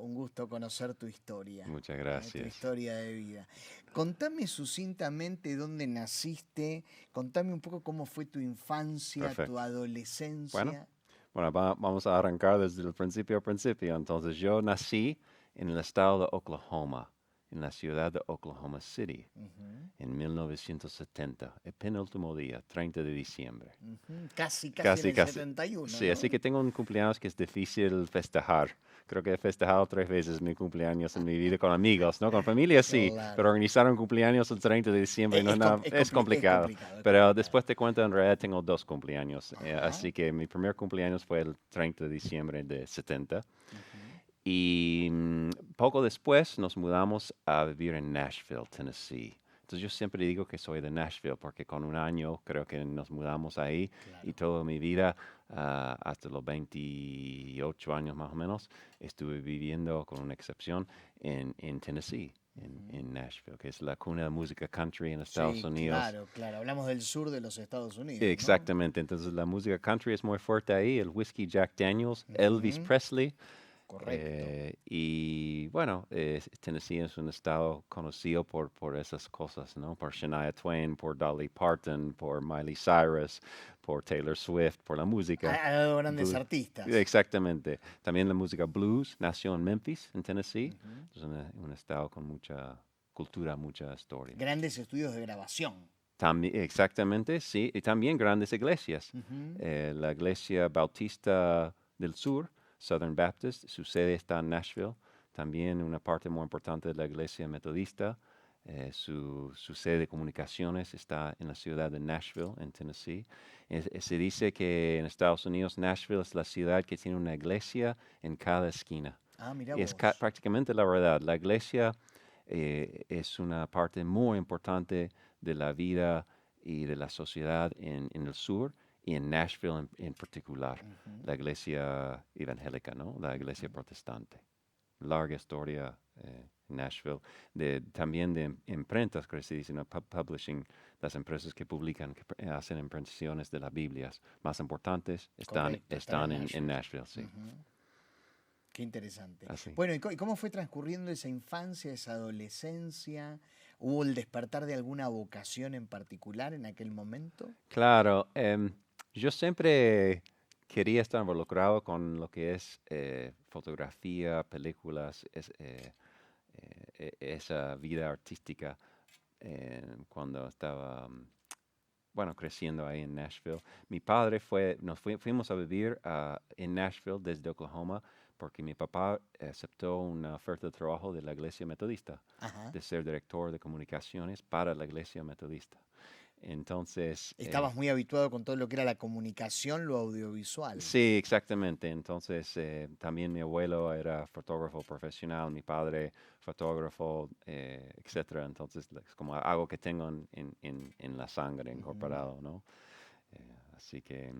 un gusto conocer tu historia, Muchas tu gracias. historia de vida. Contame sucintamente dónde naciste, contame un poco cómo fue tu infancia, tu Perfecto. Bueno, adolescencia. bueno, vamos a arrancar desde el principio al principio. Entonces, yo nací en el estado de Oklahoma, en la ciudad de Oklahoma City, Ujú, en 1970, el penúltimo día, 30 de diciembre. ujú. Casi en Casi, el casi. 71, Sí, así ¿no? que tengo un cumpleaños que es difícil festejar. Creo que he festejado 3 veces mi cumpleaños en mi vida con amigos, ¿no? Con familia sí, pero Claro. organizar un cumpleaños el 30 de diciembre no es nada, es Es complicado. complicado, es Pero complicado. después te cuento, en realidad tengo 2 cumpleaños. Ajá. Así que mi primer cumpleaños fue el 30 de diciembre de 70. Ujú. Y poco después nos mudamos a vivir en Nashville, Tennessee. Entonces yo siempre digo que soy de Nashville porque con un año creo que nos mudamos ahí y Claro. toda mi vida, hasta los 28 años más o menos, estuve viviendo, con una excepción, en Tennessee, Ujú. en Nashville, que es la cuna de música country en Estados Sí, Unidos. claro, claro. Hablamos del sur de los Estados Unidos, ¿no? Exactamente, entonces la música country es muy fuerte ahí, el whisky Jack Daniels, Elvis Ujú. Presley. Correcto. Y bueno, Tennessee es un estado conocido por esas cosas, ¿no? Por Shania Twain, por Dolly Parton, por Miley Cyrus, por Taylor Swift, por la música. Ha dado grandes blu- artistas. Exactamente. También la música blues nació en Memphis, en Tennessee. Ujú. Es un estado con mucha cultura, mucha historia. Grandes estudios de grabación. También, exactamente, sí. Y también grandes iglesias. Ujú. La iglesia Bautista del Sur, Southern Baptist, su sede está en Nashville. También una parte muy importante de la iglesia metodista, su sede de comunicaciones está en la ciudad de Nashville, en Tennessee. Se dice que en Estados Unidos Nashville es la ciudad que tiene una iglesia en cada esquina. Ah, mira Y es vos. prácticamente la verdad. La iglesia es una parte muy importante de la vida y de la sociedad en el sur y en Nashville en particular, Ujú, la iglesia evangélica, ¿no? La iglesia ujú. protestante. Larga historia en Nashville, también de imprentas, que se dice, ¿no? Publishing, las empresas que publican, que hacen impresiones de las Biblias más importantes Correcto, están en en Nashville. Nashville, sí. Ujú. Qué interesante. Así. Bueno, ¿y cómo fue transcurriendo esa infancia, esa adolescencia? ¿Hubo el despertar de alguna vocación en particular en aquel momento? Claro, yo siempre quería estar involucrado con lo que es fotografía, películas, esa vida artística cuando estaba, bueno, creciendo ahí en Nashville. Mi padre fuimos a vivir en Nashville desde Oklahoma porque mi papá aceptó una oferta de trabajo de la iglesia metodista, Ajá. de ser director de comunicaciones para la iglesia metodista. Entonces, Estabas muy habituado con todo lo que era la comunicación, lo audiovisual. sí, exactamente. Entonces, también mi abuelo era fotógrafo profesional, mi padre fotógrafo, etcétera. Entonces, es como algo que tengo en la sangre Ujú. incorporado, ¿no? Así que,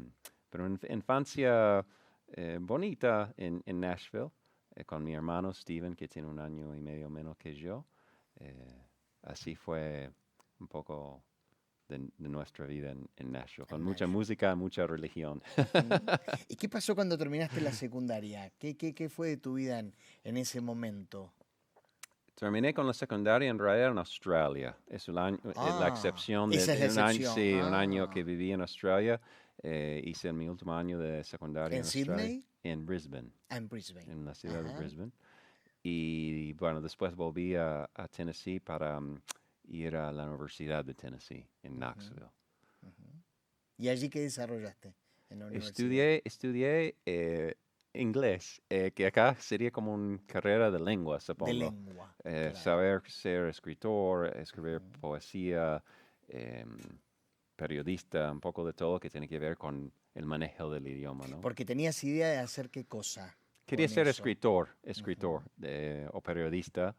pero infancia bonita en Nashville, con mi hermano Steven, que tiene 1 año y medio menos que yo. Eh, Así fue un poco de nuestra vida en Nashville, con En mucha Nashville. música, mucha religión. Ujú. ¿Y qué pasó cuando terminaste la secundaria? ¿Qué fue de tu vida en ese momento? Terminé con la secundaria en realidad en Australia. Es la Ah, excepción esa es la de un año, excepción. sí, un año que Ah, viví en Australia. Hice mi último año de secundaria ¿en en Australia, Sydney? en Brisbane, Ah, en Brisbane. en la ciudad de Ajá. Brisbane. Y bueno, después volví a Tennessee para ir a la Universidad de Tennessee, en Ujú, Knoxville. ujú. ¿Y allí qué desarrollaste en la universidad? Estudié inglés, que acá sería como una carrera de lengua, De supongo. lengua, claro. Saber ser escritor, escribir Ujú. poesía, em, periodista, un poco de todo que tiene que ver con el manejo del idioma, ¿no? Porque tenías idea de hacer qué cosa Quería con ser eso. escritor Ujú, o periodista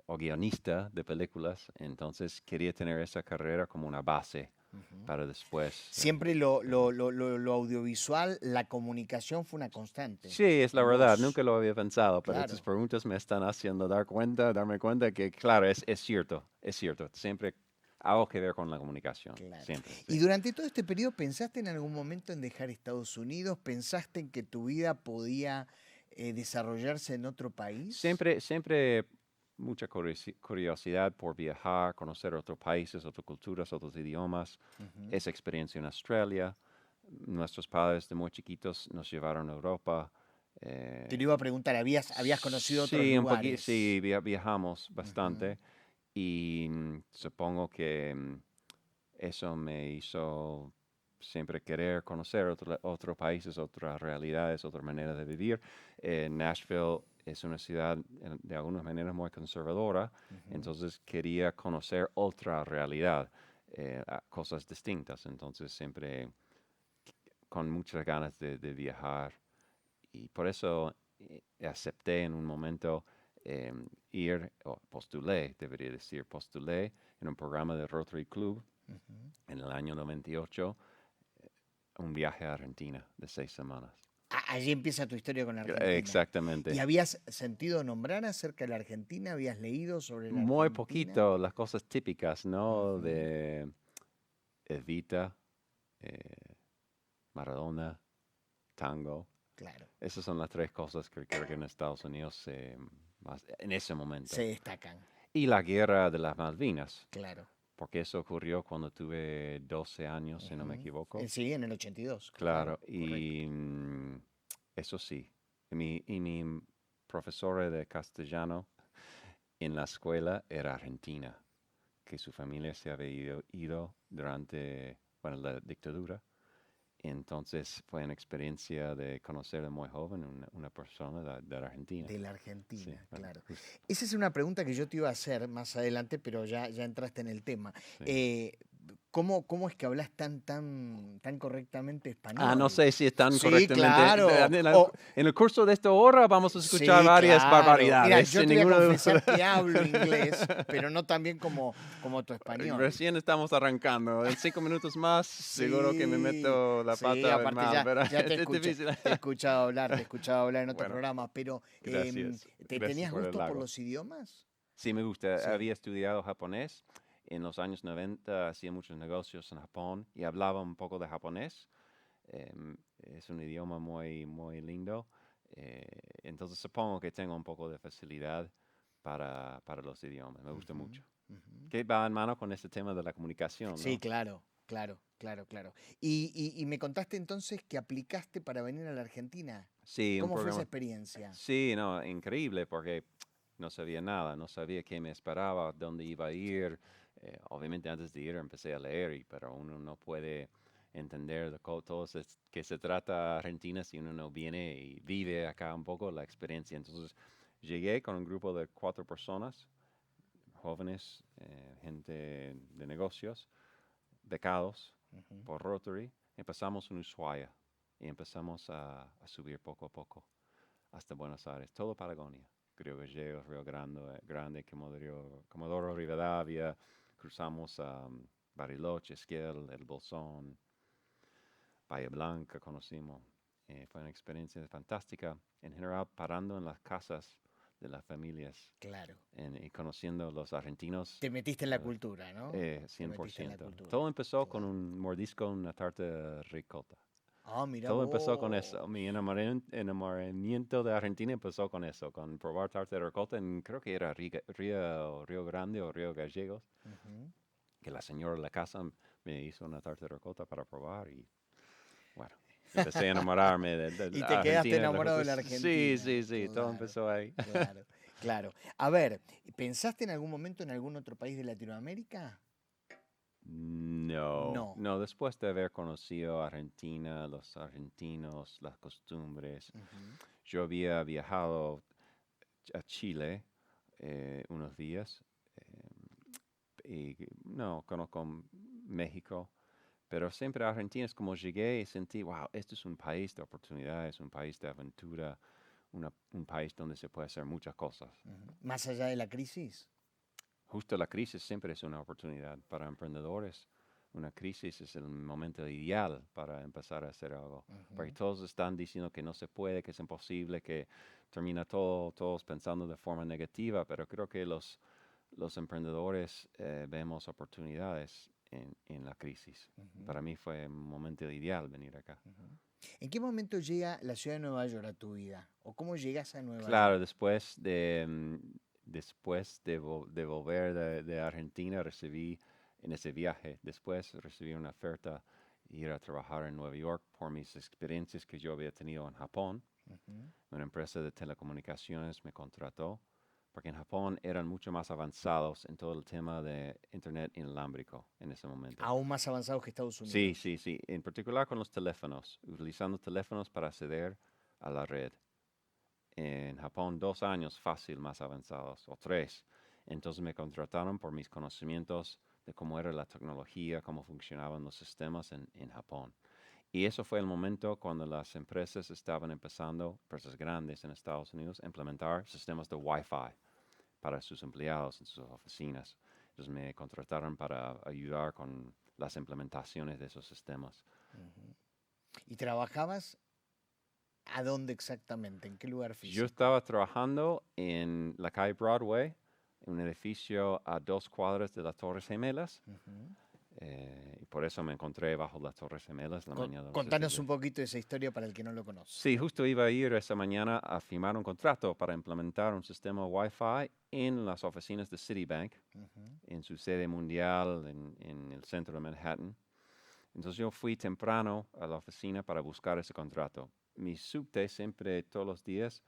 o guionista de películas, entonces quería tener esa carrera como una base ujú. para después Siempre hacerlo. lo audiovisual, la comunicación fue una constante Sí, es la en verdad, vos. nunca lo había pensado, pero tus Claro, preguntas me están haciendo darme cuenta que, claro, es cierto, siempre algo que ver con la comunicación, claro. siempre, sí. Y durante todo este periodo, ¿pensaste en algún momento en dejar Estados Unidos? ¿Pensaste en que tu vida podía desarrollarse en otro país? Siempre mucha curiosidad por viajar, conocer otros países, otras culturas, otros idiomas. Ujú. Esa experiencia en Australia. Nuestros padres de muy chiquitos nos llevaron a Europa. Te lo iba a preguntar, ¿habías conocido otros Sí, un poquito, sí, lugares? viajamos Ujú. bastante y supongo que eso me hizo siempre querer conocer otros países, otras realidades, otras maneras de vivir. Nashville es una ciudad de algunas maneras muy conservadora, Ujú. entonces quería conocer otra realidad, cosas distintas, entonces siempre con muchas ganas de viajar y por eso acepté en un momento ir, o postulé, debería decir, postulé en un programa de Rotary Club Ujú. en el año 98, un viaje a Argentina de 6 semanas. Allí empieza tu historia con la Argentina. ¿Y Exactamente. habías sentido nombrar acerca de la Argentina? ¿Habías leído sobre la Muy Argentina? poquito las cosas típicas, ¿no? Ujú. De Evita, eh, Maradona, tango. Claro, Esas son las tres cosas que creo que en Estados Unidos más en ese se momento. destacan, Y la guerra de las Malvinas, claro. porque eso ocurrió cuando tuve 12 años, si no me Ujú. equivoco. Sí, en el 82, claro, Claro, correcto. y eso sí. Y mi profesora de castellano en la escuela era argentina, que su familia se había ido durante, bueno, la dictadura. Entonces fue una experiencia de conocer de muy joven una persona de la Argentina. De la Sí, Argentina, bueno, claro. Esa es una pregunta que yo te iba a hacer más adelante, pero ya entraste en el tema. sí. Eh, ¿cómo es que hablas tan correctamente No español? sé si están Sí, correctamente. claro. En el curso de esta hora vamos a escuchar Sí, varias claro. Mira, barbaridades. yo Sin te voy a ninguno confesar que hablo inglés, pero no tan bien como tu español. Recién estamos arrancando. En 5 minutos más, seguro que me Sí, meto la sí, pata aparte mal, ya, pero ya es difícil. te he escuchado hablar, te he escuchado hablar en otros Bueno, programas, pero gracias. Gracias ¿tenías por el gusto por halago. los idiomas? Sí, me gusta. Sí. Había estudiado japonés. En los años 90 hacía muchos negocios en Japón y hablaba un poco de japonés. Es un idioma muy, muy lindo. Eh, entonces supongo que tengo un poco de facilidad para los idiomas. Me gusta Ujú, mucho. ujú. Que va en mano con ese tema de la comunicación, Sí, ¿no? claro, claro, claro, claro. Y me contaste entonces que aplicaste para venir a la Argentina. Sí, un ¿Cómo fue esa programa. experiencia? Sí, no, increíble porque no sabía nada, no sabía qué me esperaba, dónde iba a ir. Obviamente antes de ir empecé a leer, pero uno no puede entender de todo que se trata Argentina si uno no viene y vive acá un poco la experiencia. Entonces llegué con un grupo de 4 personas, jóvenes, gente de negocios, becados Ujú. por Rotary. Empezamos en Ushuaia y empezamos a subir poco a poco hasta Buenos Aires, todo Patagonia. Río Gallegos, Río Grande, Comodoro Rivadavia, cruzamos a Bariloche, Esquiel, El Bolsón, Bahía Blanca conocimos. Fue una experiencia fantástica, en general parando en las casas de las familias Claro. y conociendo los argentinos. Te metiste en la cultura, ¿no? Te metiste en la 100%. cultura. Todo empezó con Claro. un mordisco, una tarta de ricota. Ah, mira Todo empezó con eso. Mi vos. enamoramiento de Argentina empezó con eso, con probar tarta de ricota en, creo que era Río Grande o Río Gallegos, Ujú. que la señora de la casa me hizo una tarta de ricota para probar y, bueno, empecé a enamorarme de Y la te quedaste Argentina, de la enamorado ricota. de la Sí, Argentina. sí, sí, todo Claro, empezó ahí. claro, claro. A ver, ¿pensaste en algún momento en algún otro país de Latinoamérica? No, No. no, después de haber conocido Argentina, los argentinos, las costumbres, Ujú. yo había viajado a Chile unos días y no conozco México, pero siempre Argentina es como llegué y sentí, wow, esto es un país de oportunidades, un país de aventura, un país donde se puede hacer muchas cosas. Ujú. Más allá de la crisis. Justo la crisis siempre es una oportunidad para emprendedores. Una crisis es el momento ideal para empezar a hacer algo. Porque Ujú. todos están diciendo que no se puede, que es imposible, que termina todos pensando de forma negativa, pero creo que los emprendedores vemos oportunidades en la crisis. Ujú, Para mí fue un momento ideal venir acá. ujú. ¿En qué momento llega la ciudad de Nueva York a tu vida? ¿O cómo llegas a Nueva Claro, York? después de volver de Argentina, en ese viaje, después recibí una oferta ir a trabajar en Nueva York por mis experiencias que yo había tenido en Japón. Ujú. Una empresa de telecomunicaciones me contrató porque en Japón eran mucho más avanzados en todo el tema de Internet inalámbrico en ese momento. Aún más avanzados que Estados Sí, Unidos. sí, sí, en particular con los teléfonos, utilizando teléfonos para acceder a la red. En Japón 2 años fácil más avanzados, o 3. Entonces me contrataron por mis conocimientos de cómo era la tecnología, cómo funcionaban los sistemas en Japón. Y eso fue el momento cuando las empresas estaban empezando, empresas grandes en Estados Unidos, a implementar sistemas de Wi-Fi para sus empleados en sus oficinas. Entonces me contrataron para ayudar con las implementaciones de esos sistemas. Ujú. ¿Y trabajabas a dónde exactamente? ¿En qué lugar Yo físico? estaba trabajando en la calle Broadway, en un edificio a 2 cuadras de las Torres Gemelas, Ujú. y por eso me encontré bajo las Torres Gemelas la mañana del 7 Contanos de... un poquito de esa historia para el que no lo conoce. Sí, justo iba a ir esa mañana a firmar un contrato para implementar un sistema Wi-Fi en las oficinas de Citibank, Ujú. en su sede mundial en el centro de Manhattan. Entonces yo fui temprano a la oficina para buscar ese contrato. Mi subte siempre, todos los días,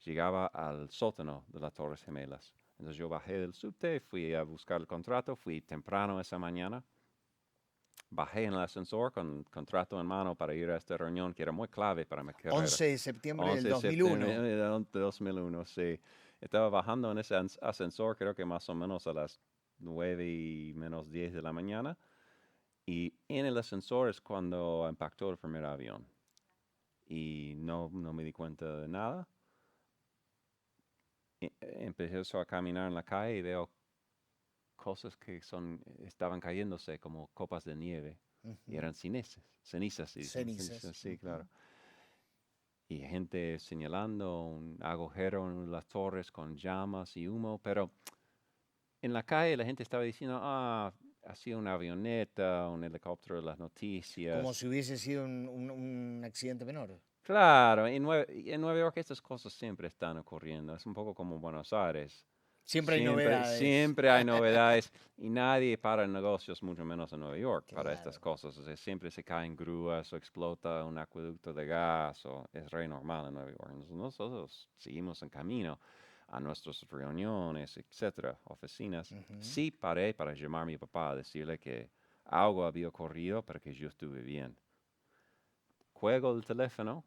llegaba al sótano de las Torres Gemelas. Entonces yo bajé del subte, fui a buscar el contrato, fui temprano esa mañana, bajé en el ascensor con el contrato en mano para ir a esta reunión que era muy clave para mi carrera. 11 de septiembre del 11 de 2001. septiembre de 2001, sí. Estaba bajando en ese ascensor, creo que más o menos a las 9:50 de la mañana. Y en el ascensor es cuando impactó el primer avión. Y no me di cuenta de nada. Empecé a caminar en la calle y veo cosas que estaban cayéndose como copas de nieve. Y Ujú. eran cenizas, sí, Cenizas. cenizas, sí, Ujú. claro. Y gente señalando un agujero en las torres con llamas y humo, pero en la calle la gente estaba diciendo, ha sido una avioneta, un helicóptero de las Como noticias. si hubiese sido un accidente menor. Claro, en Nueva York estas cosas siempre están ocurriendo. Es un poco como Buenos Aires. Siempre hay Siempre, novedades. siempre hay novedades y nadie para negocios, mucho menos en Nueva York, para estas Claro. cosas. O sea, siempre se caen grúas o explota un acueducto de gas o es re normal en Nueva York. Entonces, nosotros seguimos en camino a nuestras reuniones, etcétera, oficinas. Ujú. Sí paré para llamar a mi papá a decirle que algo había ocurrido, pero que yo estuve bien. Cuelgo el teléfono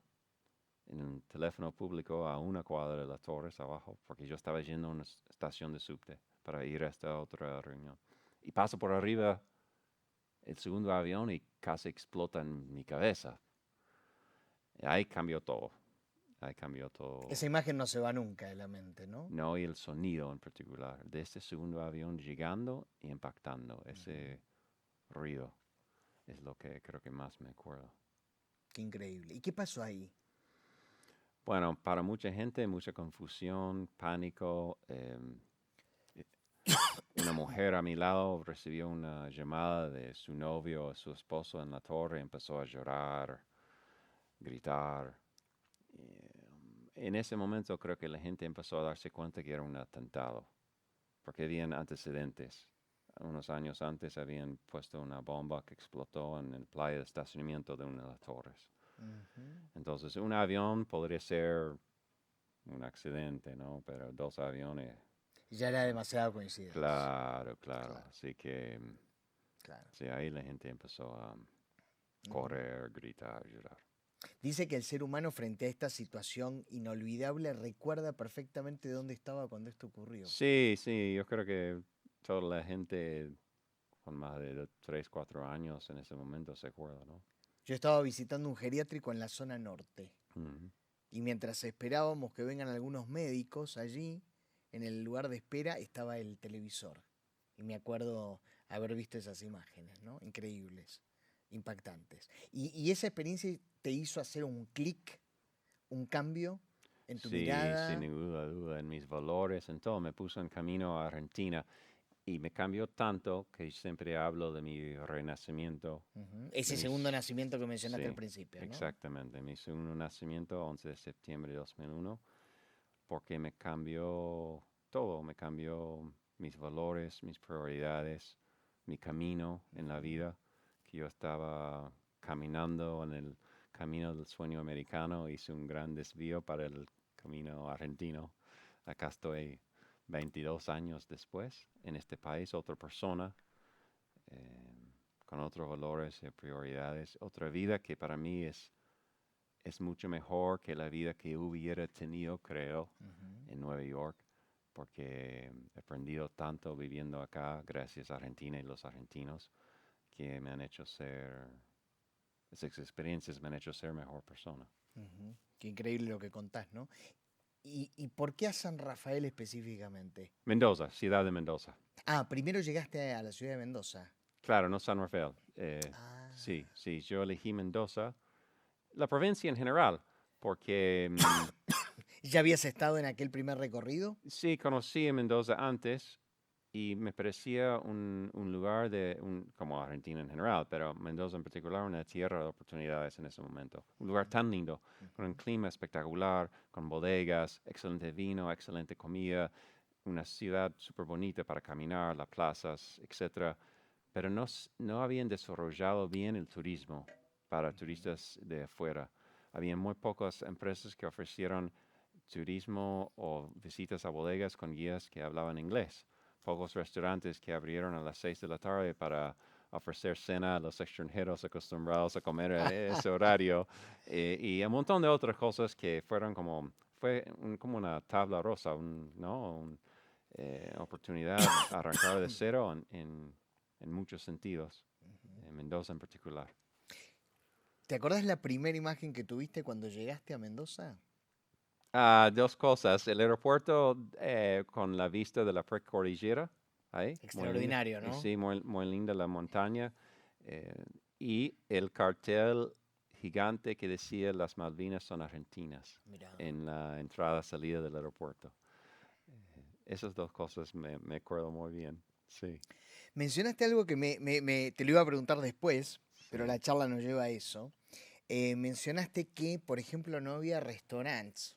en un teléfono público a 1 cuadra de las torres abajo, porque yo estaba yendo a una estación de subte para ir a esta otra reunión. Y paso por arriba el segundo avión y casi explota en mi cabeza. Y ahí cambió todo. Ahí cambió Esa todo. imagen no se va nunca de la mente, ¿no? No, y el sonido en particular de este segundo avión llegando y impactando. Ujú. Ese ruido es lo que creo que más me acuerdo. Qué increíble. ¿Y qué pasó ahí? Bueno, para mucha gente, mucha confusión, pánico. Una mujer a mi lado recibió una llamada de su novio o su esposo en la torre y empezó a llorar, gritar. En ese momento creo que la gente empezó a darse cuenta que era un atentado, porque habían antecedentes. Unos años antes habían puesto una bomba que explotó en el playa de estacionamiento de una de las torres. Ujú. Entonces, un avión podría ser un accidente, ¿no? Pero 2 aviones, Ya era demasiada coincidencia. claro, claro. Claro, Así que claro. sí, ahí la gente empezó a Ujú. correr, gritar, llorar. Dice que el ser humano frente a esta situación inolvidable recuerda perfectamente dónde estaba cuando esto ocurrió. Sí, sí, yo creo que toda la gente con más de 3, 4 años en ese momento se acuerda, ¿no? Yo estaba visitando un geriátrico en la zona norte Ujú. y mientras esperábamos que vengan algunos médicos allí, en el lugar de espera estaba el televisor. Y me acuerdo haber visto esas imágenes, ¿no? Increíbles, impactantes. Y esa experiencia te hizo hacer un clic, un cambio en tu Sí, sin mirada. ninguna duda, en mis valores, en todo. Me puso en camino a Argentina. Y me cambió tanto que siempre hablo de mi renacimiento, Ujú. de Ese segundo nacimiento que mencionaste al sí, principio, ¿no? exactamente, mi segundo nacimiento, 11 de septiembre de 2001, porque me cambió todo, me cambió mis valores, mis prioridades, mi camino en la Ujú. vida, que yo estaba caminando en el camino del sueño americano, hice un gran desvío para el camino argentino. Acá estoy 22 años después, en este país, otra persona, eh, con otros valores y prioridades, otra vida que para mí es mucho mejor que la vida que hubiera tenido, creo, Ujú. en Nueva York, porque he aprendido tanto viviendo acá, gracias a Argentina y los argentinos, que me han hecho ser, esas experiencias me han hecho ser mejor persona. Ujú. Qué increíble lo que contás, ¿no? ¿Y por qué a San Rafael específicamente? Mendoza, ciudad de Mendoza. Ah, primero llegaste a la ciudad de Mendoza. Claro, no San Rafael. Ah, Sí, sí, yo elegí Mendoza, la provincia en general, porque ¿ya habías estado en aquel primer recorrido? sí conocí a Mendoza antes y me parecía un lugar como Argentina en general, pero Mendoza en particular, una tierra de oportunidades en ese momento. Un lugar tan lindo, con un Ujú. clima espectacular, con bodegas, excelente vino, excelente comida, una ciudad súper bonita para caminar, las plazas, etcétera. Pero no habían desarrollado bien el turismo para turistas de afuera. Había muy pocas empresas que ofrecieron turismo o visitas a bodegas con guías que hablaban inglés. Pocos restaurantes que abrieron a las 6 de la tarde para ofrecer cena a los extranjeros acostumbrados a comer en ese horario. Y un montón de otras cosas que fueron como una tabla rosa, ¿no? Oportunidad arrancar de cero en muchos sentidos, en Mendoza en particular. ¿Te acordás la primera imagen que tuviste cuando llegaste a Mendoza? Dos cosas. El aeropuerto con la vista de la precordillera, ahí, muy linda. Extraordinario, Y ¿no? sí, muy, muy linda la montaña. eh, y el cartel gigante que decía las Malvinas son argentinas Mira. en la entrada-salida del aeropuerto. Esas dos cosas me acuerdo muy bien. Sí, Mencionaste algo que te lo iba a preguntar después, pero sí, la charla nos lleva a eso. Mencionaste que, por ejemplo, no había restaurantes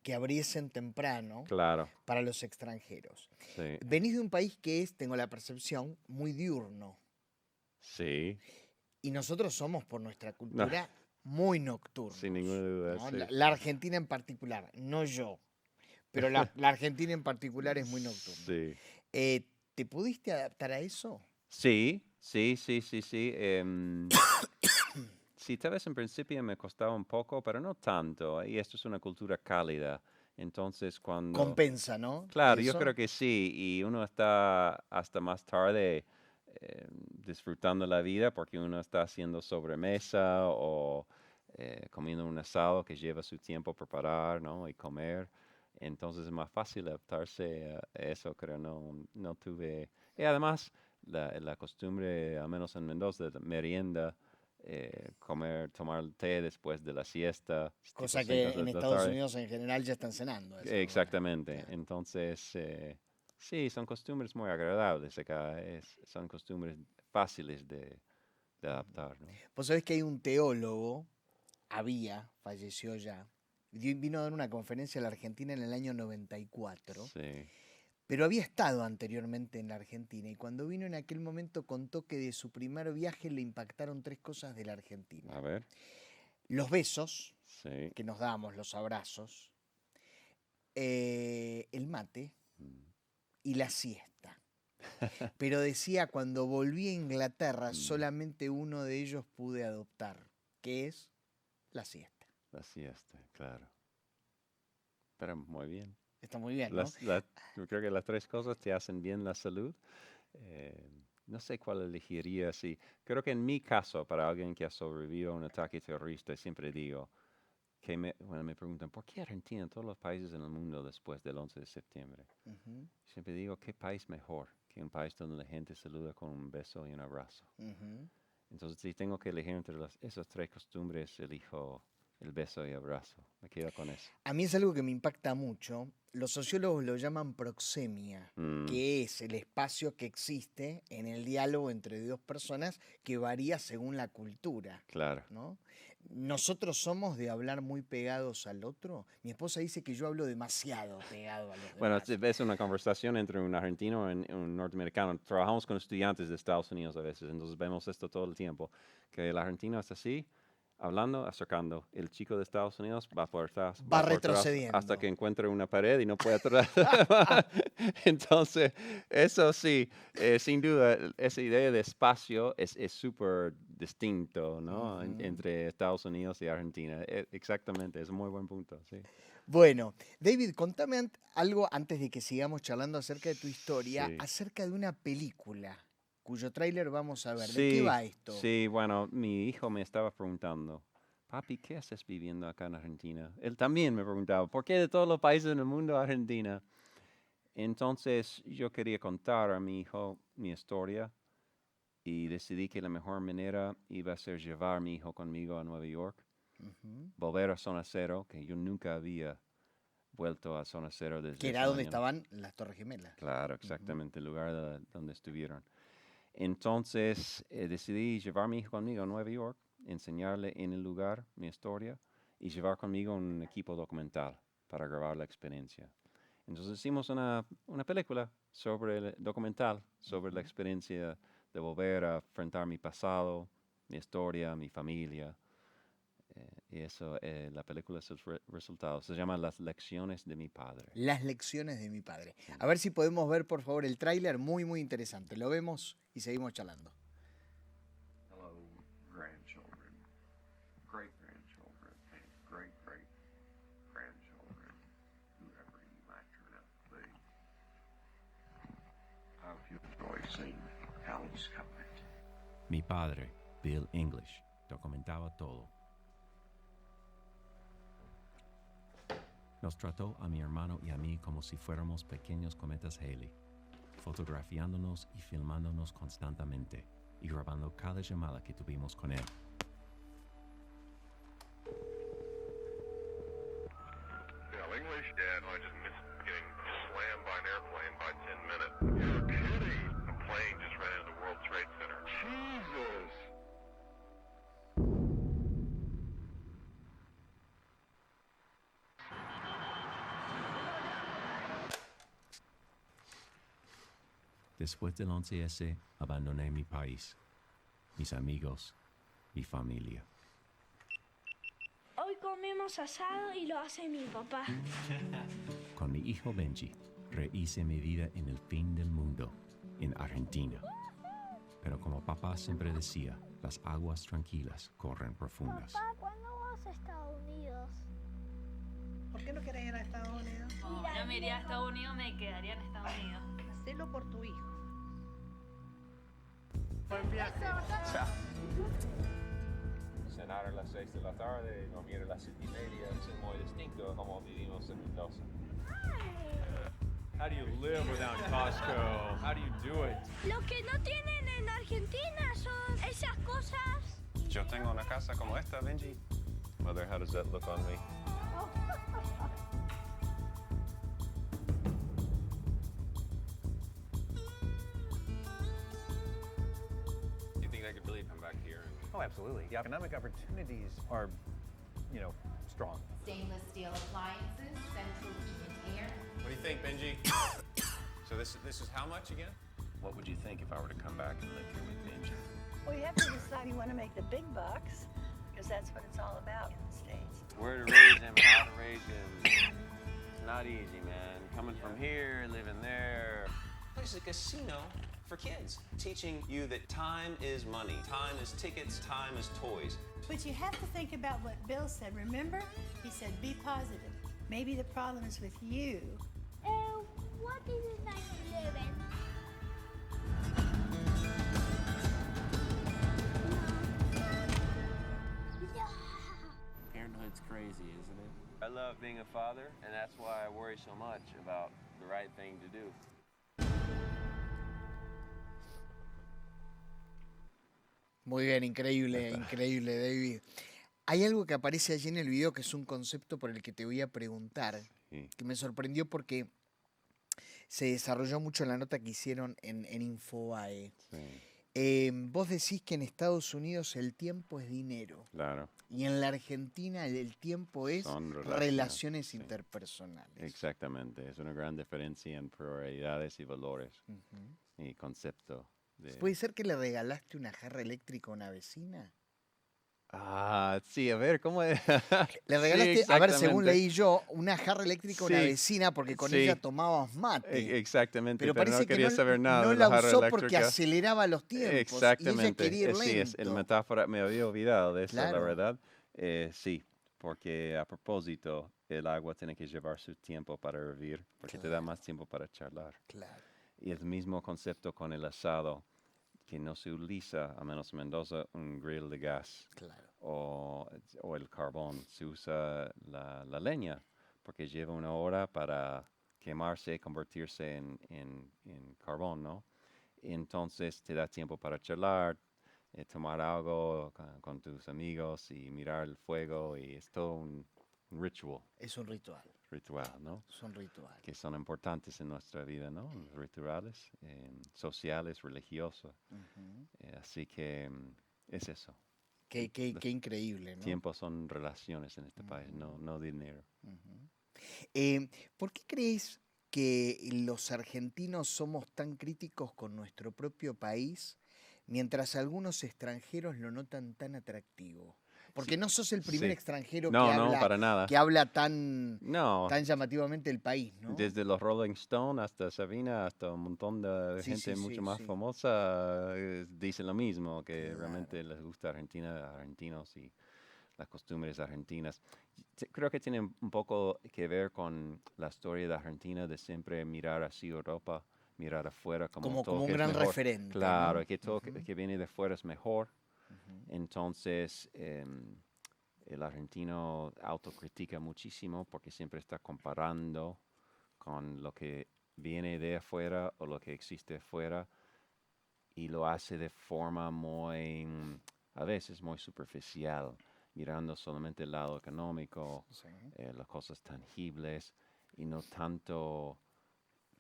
que abriesen temprano claro, para los extranjeros. sí, Venís de un país que es, tengo la percepción, muy diurno. sí. Y nosotros somos, por nuestra No, cultura, muy sin ninguna nocturnos. duda, ¿No? sí. La Argentina en particular, no yo, pero la Argentina en particular es muy nocturna. Sí. ¿Te pudiste adaptar a eso? Sí, sí, sí, sí, sí. Sí, tal vez en principio me costaba un poco, pero no tanto. Y esto es una cultura cálida. Entonces, cuando... Compensa, ¿no? Claro, yo creo Eso. que sí. Y uno está hasta más tarde disfrutando la vida porque uno está haciendo sobremesa o comiendo un asado que lleva su tiempo preparar, ¿no? Y comer. Entonces es más fácil adaptarse a eso, creo. No tuve... Y además, la costumbre, al menos en Mendoza, de merienda tomar el té después de la siesta, tipo Cosa 5 que en de la Estados tarde. Unidos en general ya están cenando a esa hora. Exactamente. Claro. Entonces, sí, son costumbres muy agradables acá. Son costumbres fáciles de adaptar, ¿no? Vos sabés que hay un teólogo, falleció ya, vino a dar una conferencia a la Argentina en el año 94, Sí. pero había estado anteriormente en la Argentina y cuando vino en aquel momento contó que de su primer viaje le impactaron tres cosas de la A Argentina. ver. Los besos Sí. que nos damos, los abrazos, el mate Mm. y la siesta. Pero decía, cuando volví a Inglaterra, Mm, solamente uno de ellos pude adoptar, que es la siesta. la siesta, claro. Pero muy bien. Está muy bien, ¿no? Yo creo que las tres cosas te hacen bien la salud. Eh, no sé cuál elegiría, sí. Creo que en mi caso, para alguien que ha sobrevivido a un ataque terrorista, siempre digo bueno, me preguntan, ¿por qué Argentina en todos los países en el mundo después del 11 de septiembre? Ujú, Siempre digo, ¿qué país mejor que un país donde la gente saluda con un beso y un abrazo? ujú. Entonces, si tengo que elegir entre esas tres costumbres, elijo el beso y abrazo. Me quedo con eso. A mí es algo que me impacta mucho. Los sociólogos lo llaman proxemia, que es el espacio que existe en el diálogo entre dos personas que varía según la cultura, Claro. ¿no? Nosotros somos de hablar muy pegados al otro. Mi esposa dice que yo hablo demasiado pegado a los Bueno, demás. es una conversación entre un argentino y un norteamericano. Trabajamos con estudiantes de Estados Unidos a veces, entonces vemos esto todo el tiempo, que el argentino es así, hablando, acercando. El chico de Estados Unidos va por atrás, Va por atrás, retrocediendo. hasta que encuentre una pared y no puede atrás. Entonces, eso sí, sin duda, esa idea de espacio es súper distinto, ¿no? Entre Estados Unidos y Argentina. Exactamente, es un muy buen punto, sí. Bueno, David, contame algo antes de que sigamos charlando acerca de tu historia, Sí. acerca de una película cuyo tráiler vamos a ver. ¿De qué va esto? Sí, bueno, mi hijo me estaba preguntando, papi, ¿qué haces viviendo acá en Argentina? Él también me preguntaba, ¿por qué de todos los países en el mundo Argentina? Entonces yo quería contar a mi hijo mi historia y decidí que la mejor manera iba a ser llevar a mi hijo conmigo a Nueva York, volver a Zona Cero, que yo nunca había vuelto a Zona Cero desde Que era esa donde mañana. estaban las Torres Gemelas. Claro, exactamente, el lugar donde estuvieron. Entonces decidí llevar a mi hijo conmigo a Nueva York, enseñarle en el lugar mi historia y llevar conmigo un equipo documental para grabar la experiencia. Entonces hicimos una película documental sobre la experiencia de volver a enfrentar mi pasado, mi historia, mi familia. Y eso, la película es el resultado. Se llama Las lecciones de mi padre. Las lecciones de mi padre. A ver si podemos ver, por favor, el tráiler, muy, muy interesante. Lo vemos y seguimos charlando. Hello, grandchildren, great-grandchildren, and great-great-grandchildren, whoever you might turn out to be. I hope you enjoy seeing Alice Comet. Mi padre, Bill English, documentaba todo. Nos trató a mi hermano y a mí como si fuéramos pequeños cometas Halley, fotografiándonos y filmándonos constantemente y grabando cada llamada que tuvimos con él. Bill English? Yeah, no, I just missed getting slammed by an airplane by 10 minutes. You're kidding! A plane just ran into the World Trade Center. Jesus! Después del 11S, abandoné mi país, mis amigos, mi familia. Hoy comemos asado y lo hace mi papá. Con mi hijo Benji, rehice mi vida en el fin del mundo, en Argentina. Pero como papá siempre decía, las aguas tranquilas corren profundas. Papá, ¿cuándo vas a Estados Unidos? ¿Por qué no querés ir a Estados Unidos? No, no me iría a Estados Unidos, me quedaría en Estados Unidos. Hacelo por tu hijo. Cenar a las 6 de la tarde, dormir a las 7:30, es muy distinto a como vivimos en Mendoza. How do you live without Costco? How do you do it? Lo que no tienen en Argentina son esas cosas. Yo tengo una casa como esta, Benji. Mother, how does that look on me? Do you think I could really come back here? Oh, absolutely. The economic opportunities are, strong. Stainless steel appliances, central heat and air. What do you think, Benji? So this is how much again? What would you think if I were to come back and live here with Benji? Well, you have to decide you want to make the big bucks, because that's what it's all about in the States. Where to raise him, how to raise him. It's not easy, man. Coming from here, living there. It's a casino for kids, teaching you that time is money, time is tickets, time is toys. But you have to think about what Bill said. Remember? He said, be positive. Maybe the problem is with you. What is 9/11? Parenthood's crazy, isn't it? I love being a father, and that's why I worry so much about the right thing to do. Muy bien, increíble, increíble, David. Hay algo que aparece allí en el video que es un concepto por el que te voy a preguntar, Sí. que me sorprendió porque se desarrolló mucho en la nota que hicieron en Infobae. Vos decís que en Estados Unidos el tiempo es dinero. Claro. Y en la Argentina el tiempo es Son relaciones sí. interpersonales. Exactamente. Es una gran diferencia en prioridades y valores Ujú. y concepto. ¿Puede ser que le regalaste una jarra eléctrica a una vecina? Sí, a ver, ¿cómo es? Le Sí, regalaste, a ver, según exactamente. leí yo, una jarra eléctrica a una Sí, vecina porque con sí. ella tomabas mate. Exactamente, Pero pero parece no que quería no, saber nada no de la la jarra usó porque eléctrica. aceleraba los tiempos. Y ella Exactamente, quería ir sí, es el lento. metáfora, me había olvidado de eso, la Claro. verdad. Sí, porque a propósito, el agua tiene que llevar su tiempo para hervir, porque te da más tiempo para charlar. Claro. Y el mismo concepto con el asado, que no se utiliza, a menos en Mendoza, un grill de gas. Claro. O el carbón, se usa la leña, porque lleva una hora para quemarse y convertirse en carbón, ¿no? Entonces te da tiempo para charlar, tomar algo con tus amigos y mirar el fuego, y es todo un ritual. Es un ritual. Ritual, ¿no? Son rituales. Que son importantes en nuestra vida, ¿no? Los rituales sociales, religiosos. Ujú. Así que es eso. Qué increíble, ¿no? Tiempos son relaciones en este país, no dinero. ¿Por qué crees que los argentinos somos tan críticos con nuestro propio país, mientras algunos extranjeros lo notan tan atractivo? Porque no sos el primer Sí. extranjero No, no, para nada. que habla tan No, llamativamente del país, ¿no? desde los Rolling Stones hasta Sabina, hasta un montón de Sí, gente sí, mucho sí, más sí. famosa, dicen lo mismo, que Claro. realmente les gusta Argentina, argentinos y las costumbres argentinas. Creo que tiene un poco que ver con la historia de Argentina, de siempre mirar hacia Europa, mirar afuera como todo Como un que es gran mejor. referente, Claro, ¿no? que todo que viene de fuera es mejor. Ujú. Entonces, el argentino autocritica muchísimo porque siempre está comparando con lo que viene de afuera o lo que existe afuera, y lo hace de forma muy, a veces muy superficial, mirando solamente el lado económico, Sí. las cosas tangibles, y no tanto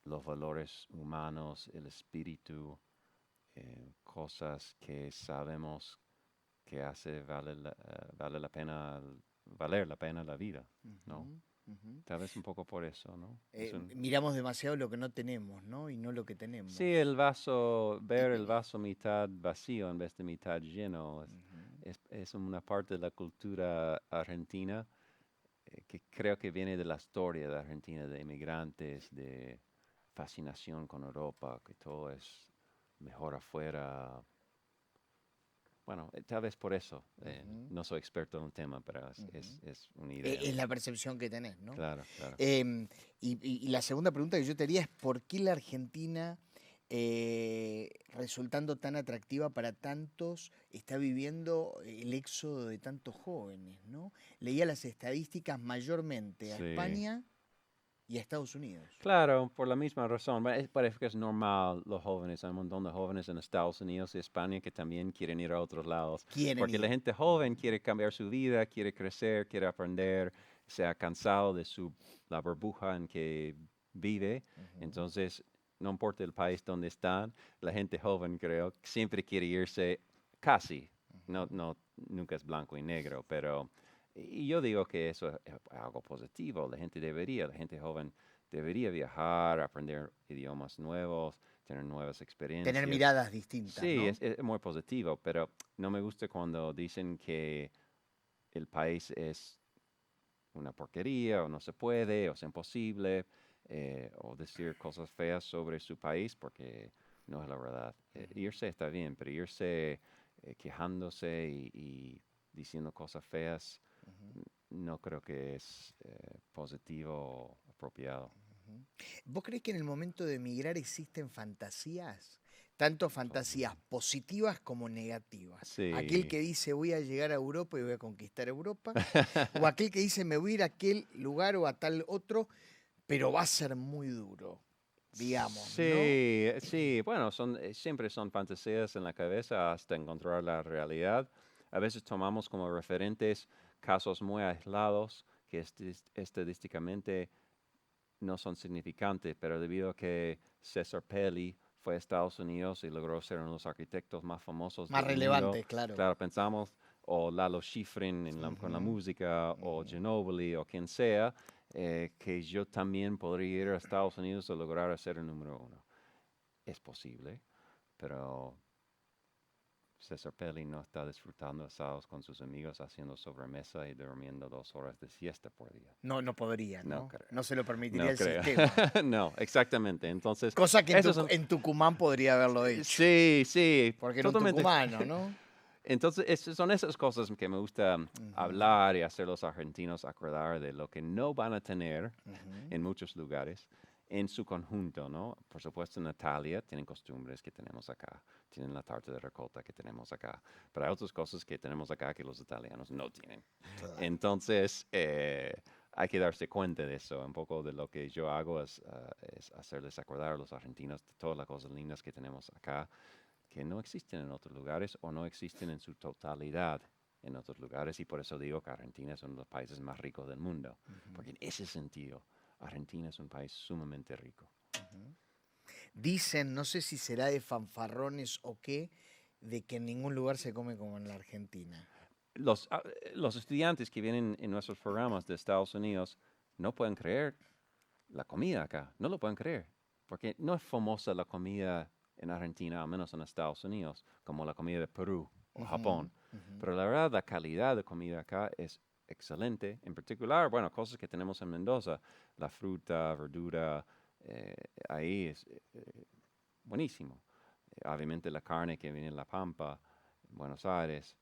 los valores humanos, el espíritu, cosas que sabemos que hace valer la pena la vida, ¿no? Ujú, ujú. Tal vez un poco por eso, ¿no? Miramos demasiado lo que no tenemos, ¿no? Y no lo que tenemos. Sí, ver el vaso mitad vacío en vez de mitad lleno, es una parte de la cultura argentina que creo que viene de la historia de Argentina, de inmigrantes, de fascinación con Europa, que todo es mejor afuera. Bueno, tal vez por eso. No soy experto en el tema, pero es una idea. Es la percepción que tenés, ¿no? Claro, claro. Y la segunda pregunta que yo te haría es ¿por qué la Argentina, resultando tan atractiva para tantos, está viviendo el éxodo de tantos jóvenes, ¿no? Leía las estadísticas mayormente a Sí. España y a Estados Unidos. Claro, por la misma razón. Parece que es normal los jóvenes. Hay un montón de jóvenes en Estados Unidos y España que también quieren ir a otros lados. Porque la gente joven quiere cambiar su vida, quiere crecer, quiere aprender, se ha cansado de la burbuja en que vive. Entonces, no importa el país donde están, la gente joven, creo, siempre quiere irse casi. Nunca es blanco y negro, pero... Y yo digo que eso es algo positivo. La gente joven debería viajar, aprender idiomas nuevos, tener nuevas experiencias. Tener miradas distintas, Sí, ¿no? es muy positivo, pero no me gusta cuando dicen que el país es una porquería, o no se puede, o es imposible, o decir cosas feas sobre su país, porque no es la verdad. Irse está bien, pero irse quejándose y diciendo cosas feas, no creo que es positivo o apropiado. ¿Vos crees que en el momento de emigrar existen fantasías? Tanto fantasías positivas como negativas. Sí. Aquel que dice voy a llegar a Europa y voy a conquistar Europa. O aquel que dice me voy a ir a aquel lugar o a tal otro, pero va a ser muy duro, digamos. Sí, ¿no? sí. Bueno, siempre son fantasías en la cabeza hasta encontrar la realidad. a veces tomamos como referentes casos muy aislados que estadísticamente no son significantes, pero debido a que Cesar Pelli fue a Estados Unidos y logró ser uno de los arquitectos más famosos Más del relevante, mundo. claro. Claro, pensamos, o Lalo Schifrin con la música, o Ginóbili, o quien sea, que yo también podría ir a Estados Unidos y lograr ser el número 1. Es posible, pero Cesar Pelli no está disfrutando asados con sus amigos, haciendo sobremesa y durmiendo 2 horas de siesta por día. No, no podría, ¿no? No creo. No se lo permitiría No el creo. sistema. No, exactamente. Entonces, Cosa que esos son- en Tucumán podría haberlo hecho. Sí, sí. Porque era un totalmente. tucumano, ¿no? Entonces, son esas cosas que me gusta hablar y hacer los argentinos acordar de lo que no van a tener en muchos lugares en su conjunto, ¿no? Por supuesto, en Italia tienen costumbres que tenemos acá, tienen la tarta de ricota que tenemos acá, pero hay otras cosas que tenemos acá que los italianos no tienen. Entonces, hay que darse cuenta de eso. Un poco de lo que yo hago es hacerles acordar a los argentinos de todas las cosas lindas que tenemos acá, que no existen en otros lugares o no existen en su totalidad en otros lugares. Y por eso digo que Argentina es uno de los países más ricos del mundo, porque en ese sentido, Argentina es un país sumamente rico. Dicen, no sé si será de fanfarrones o qué, de que en ningún lugar se come como en la Argentina. Los estudiantes que vienen en nuestros programas de Estados Unidos no pueden creer la comida acá, no lo pueden creer, porque no es famosa la comida en Argentina, al menos en Estados Unidos, como la comida de Perú o Japón. Pero la verdad, la calidad de comida acá es excelente. En particular, bueno, cosas que tenemos en Mendoza, la fruta, verdura, ahí es buenísimo. Obviamente la carne que viene en La Pampa, en Buenos Aires,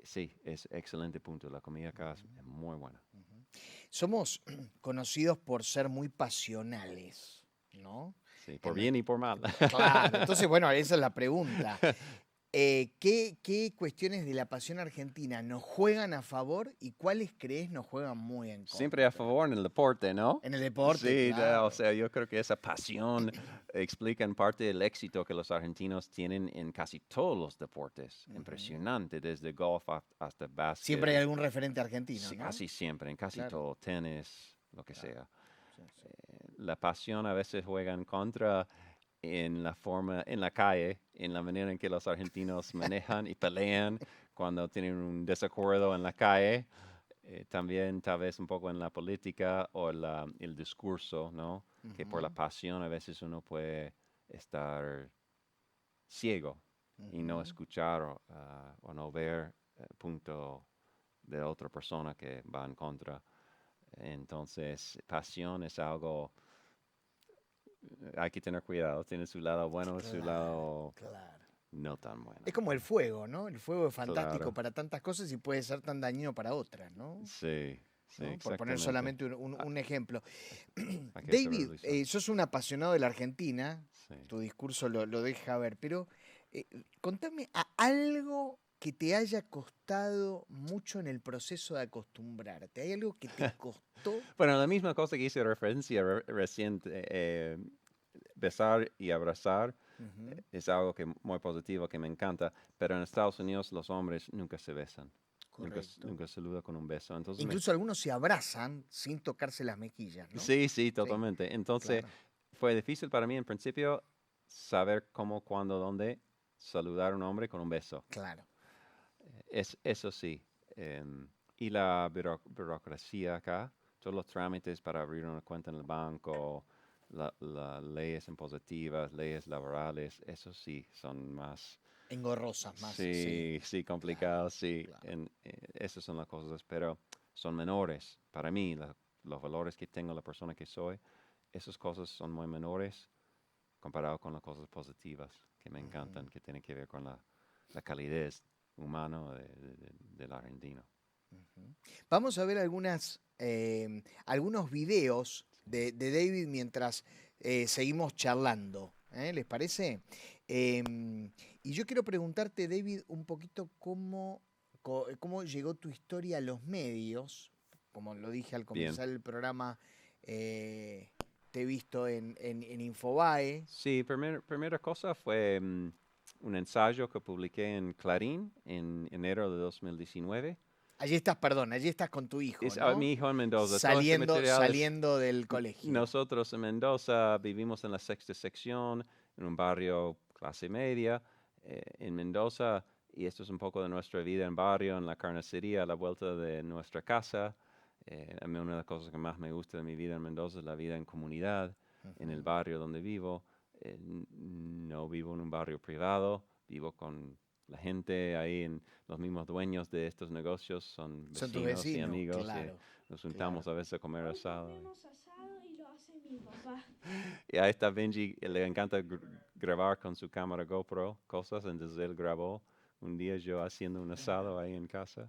sí, es excelente punto. La comida acá es muy buena. Somos conocidos por ser muy pasionales, ¿no? Sí, por bien y por mal. Claro, entonces, bueno, esa es la pregunta. ¿Qué cuestiones de la pasión argentina nos juegan a favor y cuáles crees nos juegan muy en contra? Siempre a favor en el deporte, ¿no? En el deporte, sí, claro. O sea, yo creo que esa pasión explica en parte el éxito que los argentinos tienen en casi todos los deportes. Impresionante, desde golf hasta básquet. Siempre hay algún referente argentino, Sí, ¿no? casi siempre, en casi Claro. todo, tenis, lo que sea. Sí. La pasión a veces juega en contra en la forma, en la calle, en la manera en que los argentinos manejan y pelean cuando tienen un desacuerdo en la calle. También tal vez un poco en la política o el discurso, ¿no? Que por la pasión a veces uno puede estar ciego y no escuchar o no ver el punto de otra persona que va en contra. Entonces, pasión es algo, hay que tener cuidado, tiene su lado bueno y su lado no tan bueno. Es como el fuego, ¿no? El fuego es fantástico Claro. para tantas cosas y puede ser tan dañino para otras, ¿no? Sí, sí, ¿No? Por poner exactamente. solamente un ejemplo. Hay que David, saberlo usar. sos un apasionado de la Argentina, Sí. tu discurso lo deja ver, pero contame algo que te haya costado mucho en el proceso de acostumbrarte. ¿Hay algo que te costó? Bueno, la misma cosa que hice referencia reciente, besar y abrazar, es algo que muy positivo, que me encanta, pero en Estados Unidos los hombres nunca se besan. Correcto. Nunca saludan con un beso. Entonces Incluso algunos se abrazan sin tocarse las mejillas, ¿no? Sí, sí, totalmente. Entonces, claro. fue difícil para mí en principio saber cómo, cuándo, dónde saludar a un hombre con un beso. Claro. Eso sí. Y la burocracia acá, todos los trámites para abrir una cuenta en el banco, las leyes impositivas, leyes laborales, eso sí, son más... Engorrosas más. Sí, complicados, sí. Claro. Esas son las cosas, pero son menores. Para mí, los valores que tengo, la persona que soy, esas cosas son muy menores comparado con las cosas positivas que me encantan, que tienen que ver con la calidez humana del argentino. Vamos a ver algunos videos de David mientras seguimos charlando. ¿Les parece? Y yo quiero preguntarte, David, un poquito cómo llegó tu historia a los medios. Como lo dije al comenzar el programa, te he visto en Infobae. Sí, primera cosa fue un ensayo que publiqué en Clarín en enero de 2019. Allí estás con tu hijo, Es ¿no? mi hijo en Mendoza. Saliendo del colegio. Nosotros en Mendoza vivimos en la sexta sección, en un barrio clase media, en Mendoza, y esto es un poco de nuestra vida en barrio, en la carnicería, a la vuelta de nuestra casa. A mí una de las cosas que más me gusta de mi vida en Mendoza es la vida en comunidad, en el barrio donde vivo. No vivo en un barrio privado, vivo con la gente ahí, los mismos dueños de estos negocios son Son tus vecinos y vecinos, amigos. claro. Nos juntamos a veces a comer asado. asado y lo hace mi papá. Y ahí está Benji, le encanta grabar con su cámara GoPro cosas, entonces él grabó un día yo haciendo un asado ahí en casa.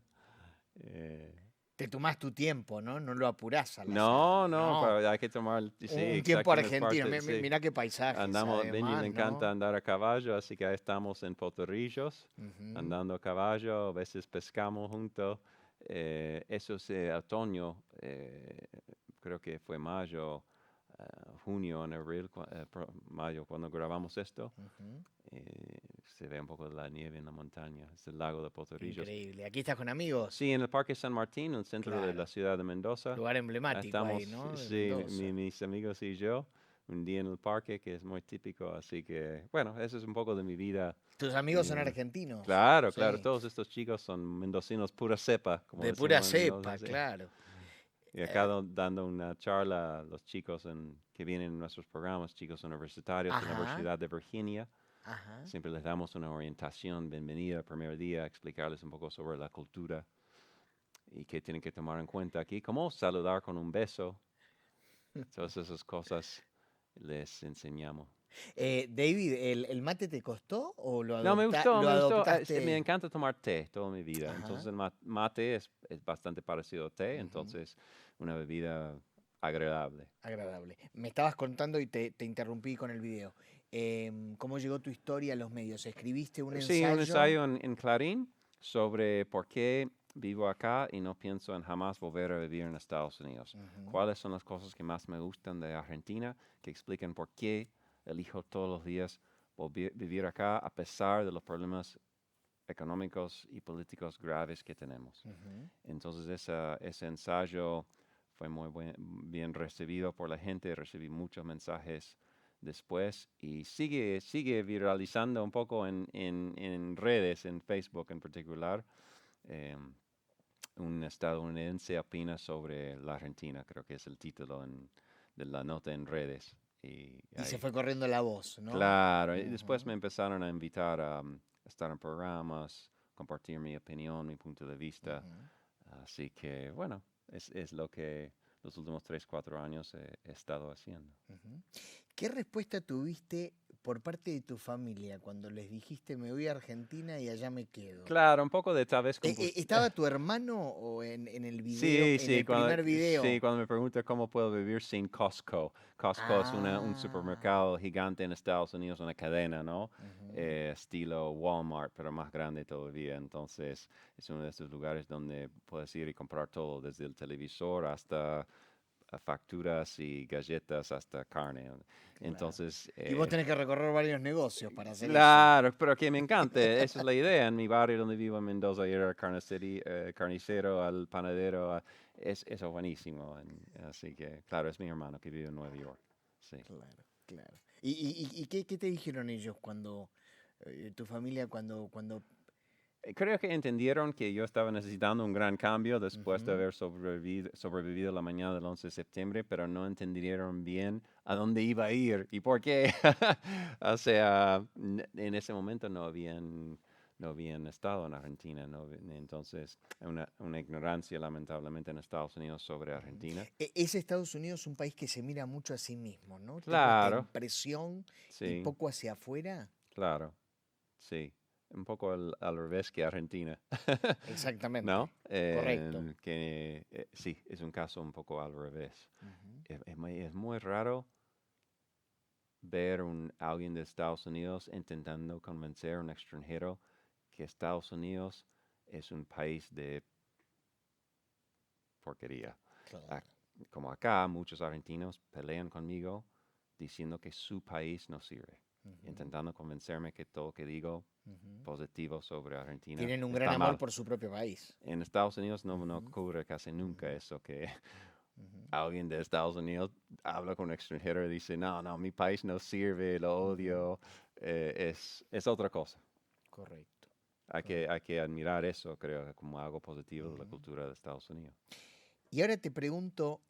Te tomás tu tiempo, ¿no? No lo apurás al No, asado, no, pero hay que tomar un tiempo argentino. sí. Mirá qué paisajes. Andamos, Benji además, le encanta ¿no? andar a caballo, así que ahí estamos en Potorrillos, andando a caballo, a veces pescamos juntos. Eso es otoño, creo que fue mayo, junio, en abril, mayo, cuando grabamos esto. Se ve un poco de la nieve en la montaña, es el lago de Potorrillos. Increíble. ¿Aquí estás con amigos? Sí, en el Parque San Martín, en el centro de la ciudad de Mendoza. Lugar emblemático Estamos, ahí, ¿no? De sí, Mendoza. mis amigos y yo, un día en el parque que es muy típico, así que, bueno, eso es un poco de mi vida. ¿Tus amigos son argentinos? Claro, Sí. claro, todos estos chicos son mendocinos pura cepa. Como de decimos pura en Mendoza, cepa, sí. claro. Y acá dando una charla a los chicos que vienen en nuestros programas, chicos universitarios de la Universidad de Virginia. Siempre les damos una orientación, bienvenida, primer día, explicarles un poco sobre la cultura y qué tienen que tomar en cuenta aquí, como saludar con un beso. Todas esas cosas les enseñamos. David, ¿el mate te costó o lo No, me gustó. adoptaste? Me encanta tomar té toda mi vida. Entonces el mate es bastante parecido a té, entonces una bebida agradable. Agradable. Me estabas contando y te interrumpí con el video. ¿Cómo llegó tu historia a los medios? ¿Escribiste un ensayo? Sí, un ensayo en Clarín sobre por qué vivo acá y no pienso en jamás volver a vivir en Estados Unidos. ¿Cuáles son las cosas que más me gustan de Argentina? Que explican por qué elijo todos los días vivir acá a pesar de los problemas económicos y políticos graves que tenemos. Entonces ese ensayo fue muy bien recibido por la gente, recibí muchos mensajes después y sigue viralizando un poco en redes, en Facebook en particular. Un estadounidense opina sobre la Argentina, creo que es el título de la nota en redes. Y se fue corriendo la voz, ¿no? Claro, y después me empezaron a invitar a estar en programas, compartir mi opinión, mi punto de vista. Así que, bueno, es lo que los últimos 3, 4 años he estado haciendo. ¿Qué respuesta tuviste por parte de tu familia cuando les dijiste me voy a Argentina y allá me quedo? Claro, un poco de tal vez... ¿Estaba tu hermano o en el video? Sí, en el primer video. Sí, cuando me pregunta cómo puedo vivir sin Costco. Costco es un supermercado gigante en Estados Unidos, una cadena, ¿no? Estilo Walmart, pero más grande todavía. Entonces, es uno de esos lugares donde puedes ir y comprar todo, desde el televisor hasta facturas y galletas hasta carne. Entonces, y vos tenés que recorrer varios negocios para hacer claro, pero que me encante. Esa es la idea. En mi barrio donde vivo en Mendoza, ir al carnicero, al panadero, es buenísimo. Así que, claro, es mi hermano que vive en Nueva York. Sí. Claro. ¿Y qué te dijeron ellos cuando, tu familia, cuando Creo que entendieron que yo estaba necesitando un gran cambio después de haber sobrevivido la mañana del 11 de septiembre, pero no entendieron bien a dónde iba a ir y por qué. O sea, en ese momento no habían estado en Argentina, entonces una ignorancia lamentablemente en Estados Unidos sobre Argentina. ¿Es Estados Unidos un país que se mira mucho a sí mismo, no? Claro. ¿Tengo esta impresión y poco hacia afuera? Claro, sí. Un poco al revés que Argentina. Exactamente. ¿No? Correcto. Sí, es un caso un poco al revés. Es muy raro ver alguien de Estados Unidos intentando convencer a un extranjero que Estados Unidos es un país de porquería. Claro. Como acá, muchos argentinos pelean conmigo diciendo que su país no sirve. intentando convencerme que todo lo que digo positivo sobre Argentina Tienen un está gran amor mal. por su propio país. En Estados Unidos no ocurre casi nunca eso, que alguien de Estados Unidos habla con un extranjero y dice, no, mi país no sirve, lo odio, es otra cosa. Correcto. Hay que admirar eso, creo, como algo positivo de la cultura de Estados Unidos. Y ahora te pregunto,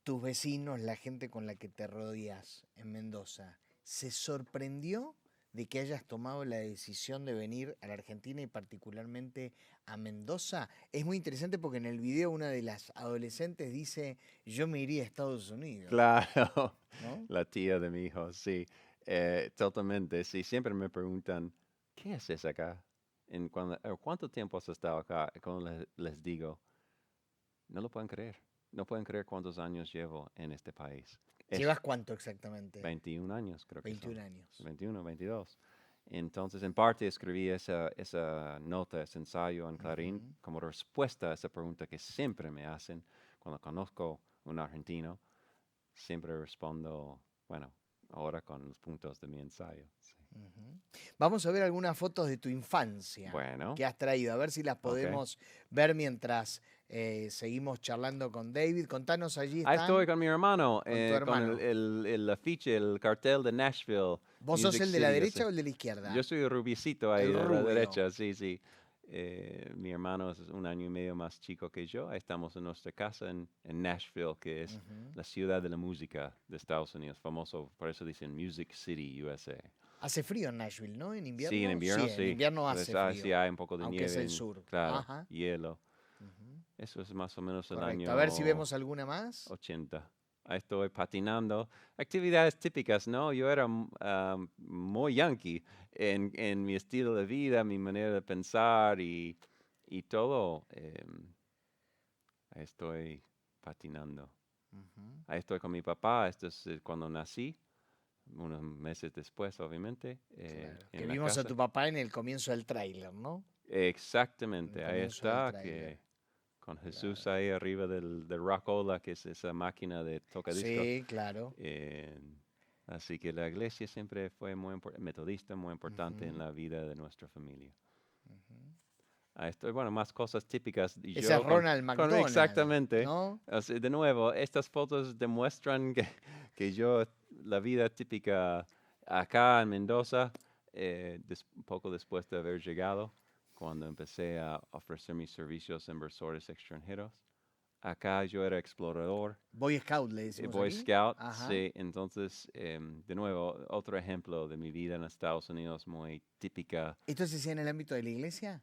tus vecinos, la gente con la que te rodeas en Mendoza, ¿se sorprendió de que hayas tomado la decisión de venir a la Argentina y particularmente a Mendoza? Es muy interesante porque en el video una de las adolescentes dice, yo me iría a Estados Unidos. Claro, ¿No? la tía de mi hijo, sí, totalmente. Sí, siempre me preguntan, ¿qué haces acá? ¿Cuánto tiempo has estado acá? Cuando les digo, no lo pueden creer. No pueden creer cuántos años llevo en este país. ¿Llevas cuánto exactamente? 21 años, creo que 21 son. años. 21, 22. Entonces, en parte escribí esa nota, ese ensayo en Clarín, como respuesta a esa pregunta que siempre me hacen cuando conozco un argentino. Siempre respondo, bueno, ahora con los puntos de mi ensayo. Sí. Vamos a ver algunas fotos de tu infancia Bueno. que has traído, a ver si las podemos ver mientras seguimos charlando con David. Contanos allí. Ahí estoy con mi hermano, Con tu hermano. con el afiche, el cartel de Nashville. ¿Vos sos Music el de la City, derecha o el de la izquierda? Yo soy el rubicito ahí El de la rubio. derecha, sí. Mi hermano es 1 año y medio más chico que yo. Ahí estamos en nuestra casa en Nashville, que es la ciudad de la música de Estados Unidos, famoso, por eso dicen Music City, USA. Hace frío en Nashville, ¿no? ¿En invierno? Sí, en invierno sí. En invierno hace frío. Sí, hay un poco de aunque nieve. es el sur. Claro, Ajá. hielo. Eso es más o menos el Correcto. año A ver si vemos alguna más. 80. Ahí estoy patinando. Actividades típicas, ¿no? Yo era muy yankee en mi estilo de vida, mi manera de pensar y todo. Ahí estoy patinando. Ahí estoy con mi papá. Esto es cuando nací, unos meses después, obviamente. Que vimos a tu papá en el comienzo del tráiler, ¿no? Exactamente, ahí comienzo del está, tráiler. con Jesús ahí arriba del Rockola, que es esa máquina de tocadiscos. Sí, claro. Así que la iglesia siempre fue metodista, muy importante en la vida de nuestra familia. Ahí estoy, bueno, más cosas típicas. Y Ese es Ronald McDonald, exactamente. ¿no? Así, de nuevo, estas fotos demuestran que yo, la vida típica acá en Mendoza, poco después de haber llegado, cuando empecé a ofrecer mis servicios a inversores extranjeros. Acá yo era explorador. Boy Scout, le decimos Boy aquí. Scout, Ajá. sí. Entonces, de nuevo, otro ejemplo de mi vida en Estados Unidos muy típica. ¿Esto se hacía en el ámbito de la iglesia?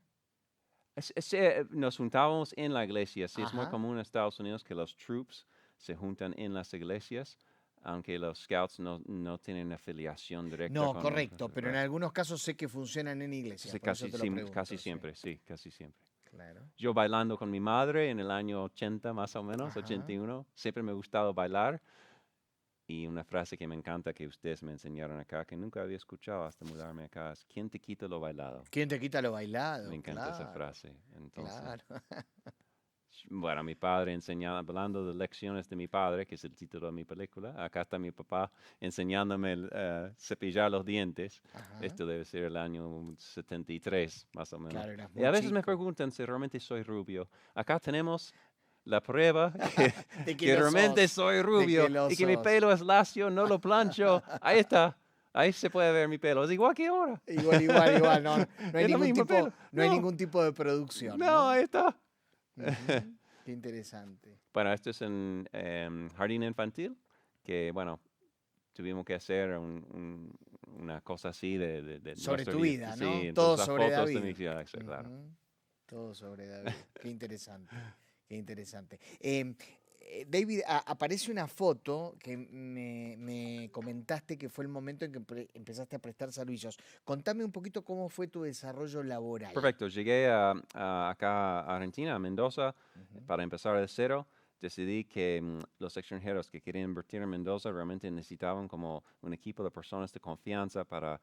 Nos juntábamos en la iglesia. Sí, es muy Ajá. común en Estados Unidos que los troops se juntan en las iglesias, aunque los scouts no tienen afiliación directa. No, con correcto, pero en algunos casos sé que funcionan en iglesias. Sí, por eso te lo pregunto, casi sí. siempre, sí, casi siempre. Claro. Yo bailando con mi madre en el año 80 más o menos, Ajá. 81. Siempre me ha gustado bailar. Y una frase que me encanta que ustedes me enseñaron acá, que nunca había escuchado hasta mudarme acá, es ¿quién te quita lo bailado? ¿Quién te quita lo bailado? Me encanta esa Claro, frase. Entonces, Claro. bueno, mi padre enseñaba, hablando de lecciones de mi padre, que es el título de mi película. Acá está mi papá enseñándome cepillar los dientes. Ajá. Esto debe ser el año 73, más o menos. Claro, eras Y muy a veces me chico. preguntan si realmente soy rubio. Acá tenemos la prueba De que lo realmente sos, soy de rubio que lo y que mi sos. pelo es lacio, no lo plancho. Ahí está. Ahí se puede ver mi pelo. Es igual que ahora. Igual. No, no hay Es lo ningún mismo tipo, pelo. no hay No. ningún tipo de producción. No, ahí está. Ujú. Qué interesante. Bueno, esto es en jardín infantil, que bueno, tuvimos que hacer una cosa así de Sobre nuestra tu vida, ¿no? Sí, Todo entonces las sobre fotos de David. mi vida, claro. Ujú. Todo sobre David. Qué interesante. Qué interesante. David, aparece una foto que me comentaste que fue el momento en que empezaste a prestar servicios. Contame un poquito cómo fue tu desarrollo laboral. Perfecto, llegué acá a Argentina, a Mendoza, para empezar de cero. Decidí que los extranjeros que querían invertir en Mendoza realmente necesitaban como un equipo de personas de confianza para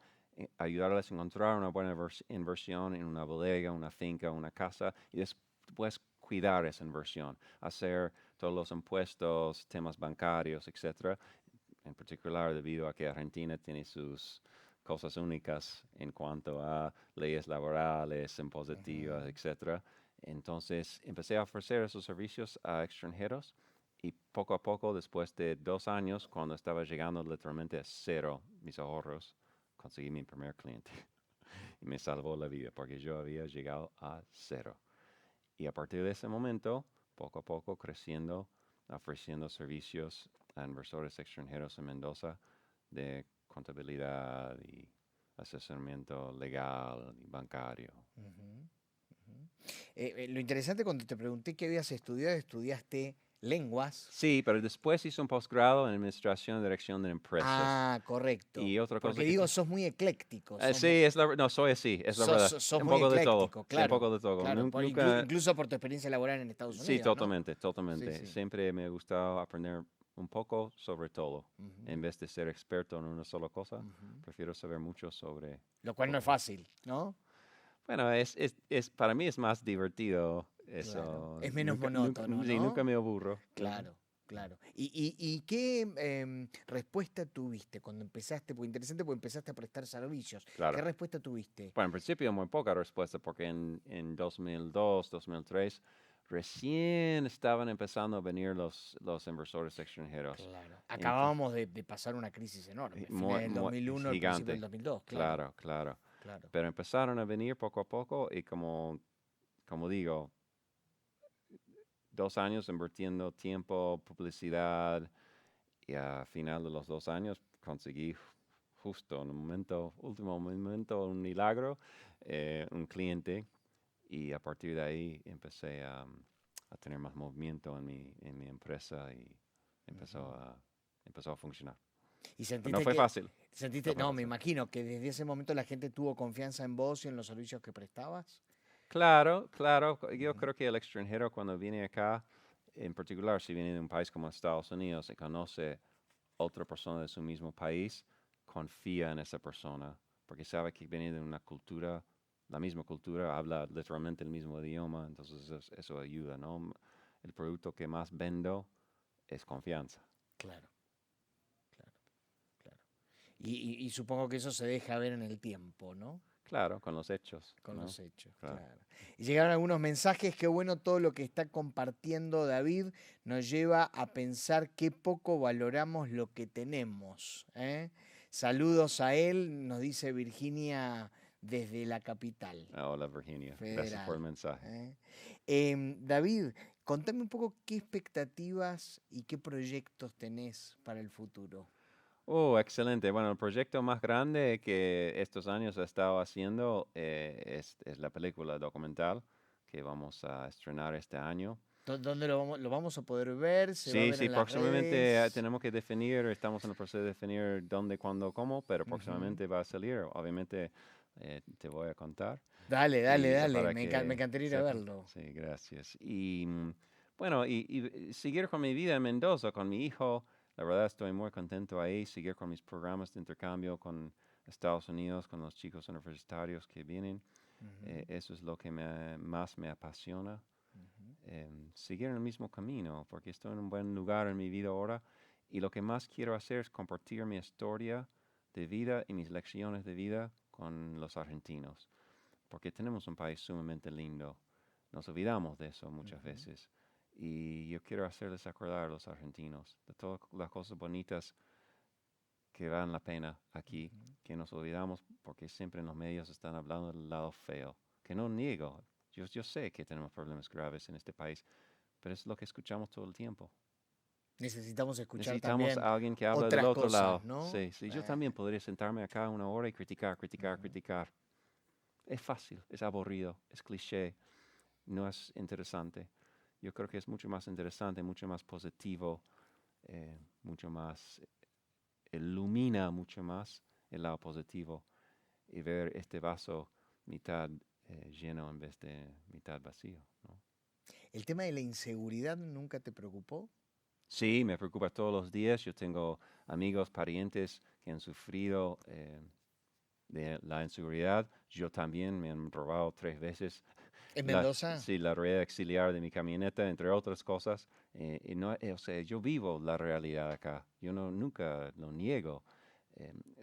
ayudarles a encontrar una buena inversión en una bodega, una finca, una casa y después cuidar esa inversión, hacer todos los impuestos, temas bancarios, etcétera. En particular debido a que Argentina tiene sus cosas únicas en cuanto a leyes laborales, impositivas, etc. Entonces empecé a ofrecer esos servicios a extranjeros y poco a poco, después de 2 años, cuando estaba llegando literalmente a cero mis ahorros, conseguí mi primer cliente. Y me salvó la vida porque yo había llegado a cero. Y a partir de ese momento, poco a poco creciendo, ofreciendo servicios a inversores extranjeros en Mendoza de contabilidad y asesoramiento legal y bancario. Lo interesante cuando te pregunté qué habías estudiado, estudiaste lenguas. Sí, pero después hice un posgrado en Administración y Dirección de Empresas. Ah, correcto. Y otra cosa Porque digo, sos muy ecléctico. sí, es la, no, soy así, es la verdad. Sos un muy poco de todo. ecléctico, Sí, claro. un poco de todo. Claro, Nunca, incluso por tu experiencia laboral en Estados Unidos. sí, ¿no? totalmente, totalmente. Sí, sí. Siempre me ha gustado aprender un poco sobre todo. En vez de ser experto en una sola cosa, prefiero saber mucho sobre... Lo cual no es fácil, ¿no? Bueno, para mí es más divertido eso. Claro. Es menos monótono, Sí, ¿no? nunca me aburro. Claro, claro. ¿Y qué respuesta tuviste cuando empezaste? Porque interesante, porque empezaste a prestar servicios. Claro. ¿Qué respuesta tuviste? Bueno, en principio muy poca respuesta porque en 2002, 2003 recién estaban empezando a venir los inversores extranjeros. Claro. Acabábamos de pasar una crisis enorme. Muy- Del 2001 al gigante. principio del 2002. Claro. Claro. Pero empezaron a venir poco a poco y como digo, 2 años invirtiendo tiempo, publicidad y al final de los 2 años conseguí justo en un último momento, un milagro, un cliente y a partir de ahí empecé a tener más movimiento en mi empresa y empezó a funcionar. ¿Y Pero sentiste no fue fácil. No, me imagino que desde ese momento la gente tuvo confianza en vos y en los servicios que prestabas. Claro. Yo creo que el extranjero cuando viene acá, en particular si viene de un país como Estados Unidos y conoce otra persona de su mismo país, confía en esa persona porque sabe que viene de una cultura, la misma cultura, habla literalmente el mismo idioma, entonces eso ayuda, ¿no? El producto que más vendo es confianza. Claro. Y supongo que eso se deja ver en el tiempo, ¿no? Claro, con los hechos. Con ¿no? los hechos, Claro. claro. Y llegaron algunos mensajes, qué bueno todo lo que está compartiendo David, nos lleva a pensar qué poco valoramos lo que tenemos. Saludos a él, nos dice Virginia desde la capital. Hola Virginia, Federal, gracias por el mensaje. David, contame un poco qué expectativas y qué proyectos tenés para el futuro. Excelente. Bueno, el proyecto más grande que estos años he estado haciendo es la película documental que vamos a estrenar este año. ¿Dónde lo vamos a poder ver? ¿Se va a ver en las próximamente redes? tenemos que definir, estamos en el proceso de definir dónde, cuándo, cómo, pero próximamente va a salir. Obviamente te voy a contar. Dale, para me que encantaría ir a sepas. verlo. Sí, gracias. Y bueno, y seguir con mi vida en Mendoza, con mi hijo. La verdad estoy muy contento ahí, seguir con mis programas de intercambio con Estados Unidos, con los chicos universitarios que vienen. Eso es lo que más me apasiona. Seguir en el mismo camino, porque estoy en un buen lugar en mi vida ahora. Y lo que más quiero hacer es compartir mi historia de vida y mis lecciones de vida con los argentinos. Porque tenemos un país sumamente lindo. Nos olvidamos de eso muchas veces. Y yo quiero hacerles acordar a los argentinos de todas las cosas bonitas que valen la pena aquí, que nos olvidamos porque siempre en los medios están hablando del lado feo, que no niego. Yo sé que tenemos problemas graves en este país, pero es lo que escuchamos todo el tiempo. Necesitamos escuchar Necesitamos también a alguien que hable otras del otro cosas, lado. ¿no? Sí, yo también podría sentarme acá 1 hora y criticar. Es fácil, es aburrido, es cliché, no es interesante. Yo creo que es mucho más interesante, mucho más positivo, mucho más, ilumina mucho más el lado positivo y ver este vaso mitad lleno en vez de mitad vacío, ¿no? ¿El tema de la inseguridad nunca te preocupó? Sí, me preocupa todos los días. Yo tengo amigos, parientes que han sufrido de la inseguridad. Yo también me han robado 3 veces. ¿En Mendoza? Sí, la rueda auxiliar de mi camioneta, entre otras cosas. Y no, o sea, yo vivo la realidad acá. Yo nunca lo niego.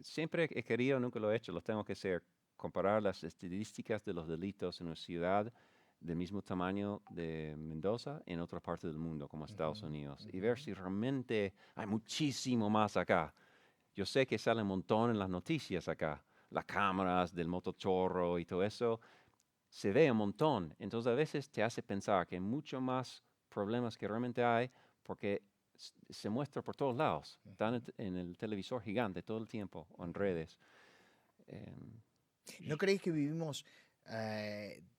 Siempre he querido, nunca lo he hecho, lo tengo que hacer, comparar las estadísticas de los delitos en una ciudad del mismo tamaño de Mendoza en otra parte del mundo, como Estados Unidos, y ver si realmente hay muchísimo más acá. Yo sé que sale un montón en las noticias acá, las cámaras del motochorro y todo eso, se ve un montón. Entonces a veces te hace pensar que hay mucho más problemas que realmente hay porque se muestra por todos lados. Están en el televisor gigante todo el tiempo o en redes. ¿No creéis que vivimos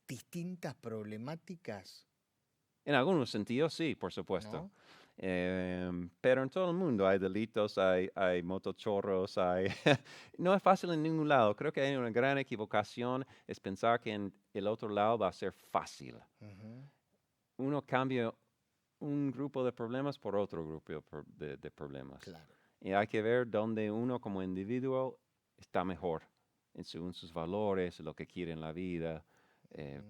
distintas problemáticas? En algunos sentidos, sí, por supuesto. ¿No? Pero en todo el mundo hay delitos, hay motochorros, hay... No es fácil en ningún lado. Creo que hay una gran equivocación, es pensar que en el otro lado va a ser fácil. Uno cambia un grupo de problemas por otro grupo de problemas. Claro. Y hay que ver dónde uno como individuo está mejor, según sus valores, lo que quiere en la vida.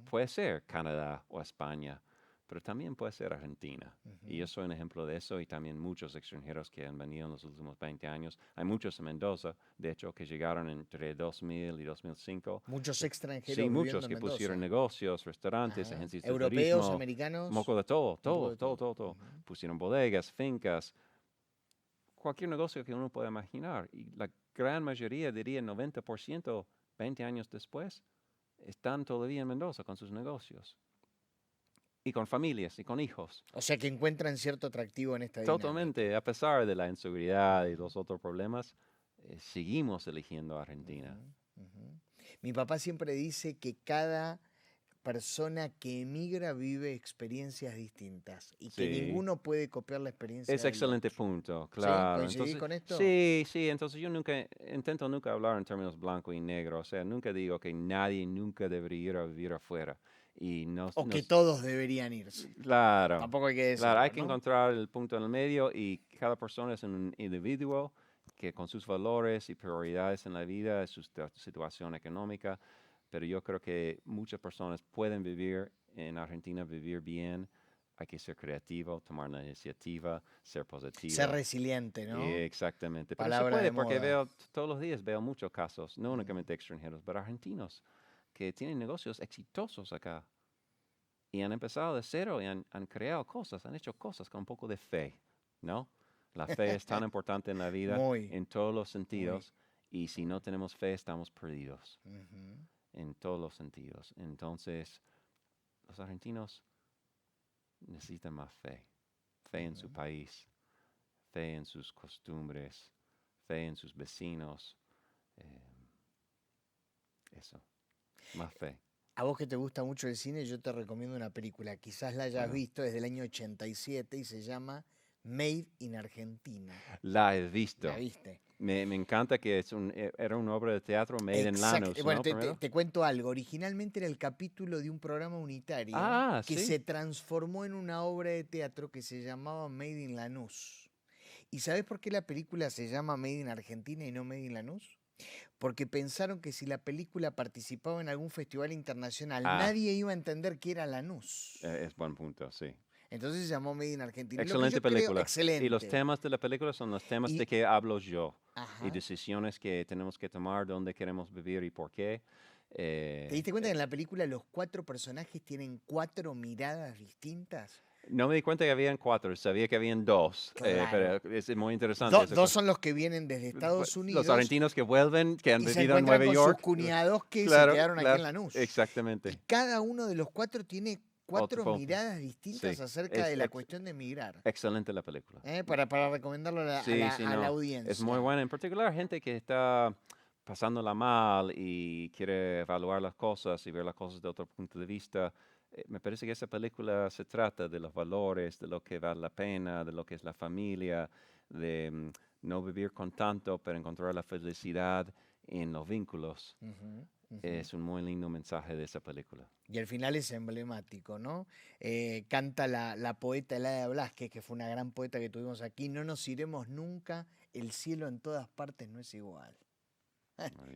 Puede ser Canadá o España, pero también puede ser Argentina. Y yo soy un ejemplo de eso y también muchos extranjeros que han venido en los últimos 20 años. Hay muchos en Mendoza, de hecho, que llegaron entre 2000 y 2005. Muchos extranjeros Sí, viviendo muchos en que Mendoza. pusieron negocios, restaurantes, agencias de Europeos, turismo, americanos. un poco de todo, Un poco de todo. Pusieron bodegas, fincas, cualquier negocio que uno pueda imaginar. Y la gran mayoría, diría 90%, 20 años después, están todavía en Mendoza con sus negocios. Y con familias y con hijos. O sea que encuentran cierto atractivo en esta dinámica. Totalmente, a pesar de la inseguridad y los otros problemas, seguimos eligiendo Argentina. Mi papá siempre dice que cada persona que emigra vive experiencias distintas y que Sí. ninguno puede copiar la experiencia Es del excelente otro. punto, ¿Sí? claro. ¿Coincidís con esto? Sí, entonces yo intento nunca hablar en términos blanco y negro, o sea, nunca digo que nadie nunca debería ir a vivir afuera. O que todos deberían irse. Claro. Tampoco hay que decirlo, Claro, hay que ¿no? encontrar el punto en el medio y cada persona es un individuo que con sus valores y prioridades en la vida, su situación económica, pero yo creo que muchas personas pueden vivir en Argentina, vivir bien. Hay que ser creativo, tomar la iniciativa, ser positivo. Ser resiliente, ¿no? Exactamente. Pero Palabra se puede de porque moda. todos los días veo muchos casos, no únicamente extranjeros, pero argentinos que tienen negocios exitosos acá. Y han empezado de cero y han creado cosas, han hecho cosas con un poco de fe, ¿no? La fe es tan importante en la vida, en todos los sentidos, y si no tenemos fe estamos perdidos, en todos los sentidos. Entonces, los argentinos necesitan más fe, fe en su país, fe en sus costumbres, fe en sus vecinos, eso, más fe. A vos que te gusta mucho el cine, yo te recomiendo una película, quizás la hayas visto, es del año 87 y se llama Made in Argentina. La he visto. ¿La viste? Me encanta que era una obra de teatro made in Lanús, Bueno, ¿no? te cuento algo. Originalmente era el capítulo de un programa unitario que ¿sí? se transformó en una obra de teatro que se llamaba Made in Lanús. ¿Y sabés por qué la película se llama Made in Argentina y no Made in Lanús? Porque pensaron que si la película participaba en algún festival internacional, nadie iba a entender que era Lanús. Es buen punto, sí. Entonces se llamó Made in Argentina. Excelente película. Excelente. Y los temas de la película son los temas de que hablo yo. Ajá. Y decisiones que tenemos que tomar, dónde queremos vivir y por qué. ¿Te diste cuenta que en la película los 4 personajes tienen 4 miradas distintas? No me di cuenta que habían 4, sabía que habían 2, Claro. pero es muy interesante. Dos son los que vienen desde Estados Unidos. Los argentinos que vuelven, que han y se vivido en Nueva con York. sus cuñados que Claro, se quedaron aquí en Lanús. Exactamente. Y cada uno de los 4 tiene 4 Otro miradas distintas sí, acerca de la cuestión de emigrar. Excelente la película. Para recomendarlo a la audiencia. Es muy buena. En particular, gente que está pasándola mal y quiere evaluar las cosas y ver las cosas de otro punto de vista. Me parece que esa película se trata de los valores, de lo que vale la pena, de lo que es la familia, de no vivir con tanto, pero encontrar la felicidad en los vínculos. Es un muy lindo mensaje de esa película. Y al final es emblemático, ¿no? Canta la poeta Eladia Blasquez, que fue una gran poeta que tuvimos aquí. No nos iremos nunca, el cielo en todas partes no es igual.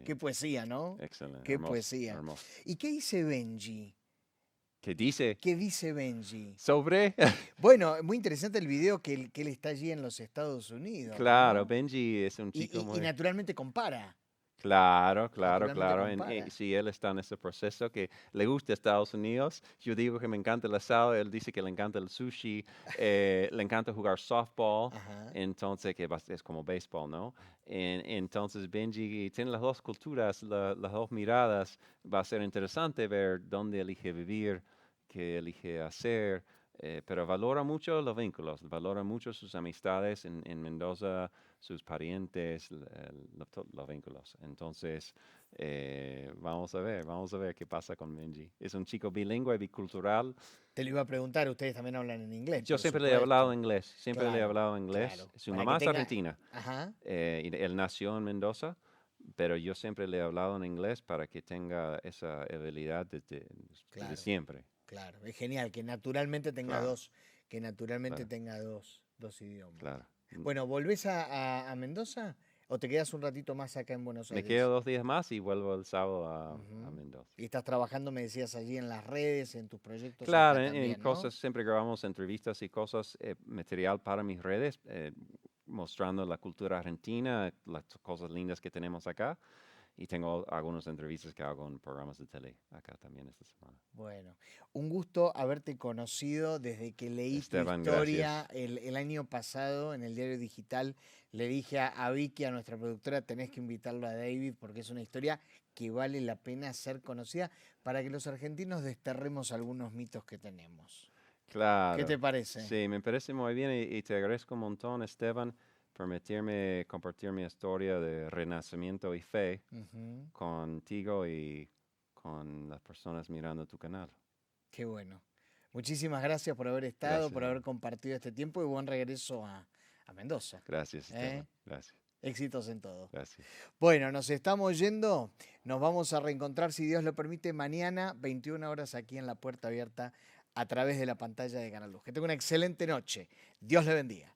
Qué poesía, ¿no? Excelente. Qué hermoso, poesía. hermoso. ¿Y qué dice Benji? ¿Qué dice? ¿Qué dice Benji? Sobre. Bueno, muy interesante el video que él está allí en los Estados Unidos. Claro, ¿no? Benji es un chico Y muy... naturalmente compara. Claro, Naturalmente En- compara. sí, él está en ese proceso que le gusta Estados Unidos. Yo digo que me encanta el asado, él dice que le encanta el sushi, le encanta jugar softball, Ajá. entonces que es como béisbol, ¿no? Entonces Benji tiene las dos culturas, las dos miradas. Va a ser interesante ver dónde elige vivir, qué elige hacer, pero valora mucho los vínculos, valora mucho sus amistades en Mendoza, sus parientes, los vínculos. Entonces, vamos a ver qué pasa con Benji. Es un chico bilingüe, bicultural. Te lo iba a preguntar, ustedes también hablan en inglés. Yo por siempre le he hablado supuesto. inglés, siempre le he Claro, hablado inglés. claro. Su Para que mamá es tenga- argentina, Ajá. y él nació en Mendoza, pero yo siempre le he hablado en inglés para que tenga esa habilidad desde Claro. siempre. Claro, es genial que naturalmente tenga Claro. dos Claro. dos idiomas. Claro. Bueno, ¿volvés a Mendoza o te quedas un ratito más acá en Buenos Me Aires? quedo 2 días más y vuelvo el sábado a Ujú. Mendoza. Y estás trabajando, me decías, allí en las redes, en tus proyectos. Claro, acá en también, ¿no? cosas, siempre grabamos entrevistas y cosas, material para mis redes, mostrando la cultura argentina, las cosas lindas que tenemos acá. Y tengo algunas entrevistas que hago en programas de tele acá también esta semana. Bueno, un gusto haberte conocido desde que leí Esteban, tu historia gracias. el año pasado en el diario digital. Le dije a Vicky, a nuestra productora, tenés que invitarlo a David porque es una historia que vale la pena ser conocida para que los argentinos desterremos algunos mitos que tenemos. Claro. ¿Qué te parece? Sí, me parece muy bien y te agradezco un montón, Esteban, permitirme compartir mi historia de renacimiento y fe Ujú. contigo y con las personas mirando tu canal. Qué bueno. Muchísimas gracias por haber estado, Gracias. por haber compartido este tiempo y buen regreso a Mendoza. Gracias, Esteban. Gracias. Éxitos en todo. Gracias. Bueno, nos estamos yendo. Nos vamos a reencontrar, si Dios lo permite, mañana, 21 horas, aquí en La Puerta Abierta, a través de la pantalla de Canal Luz. Que tenga una excelente noche. Dios le bendiga.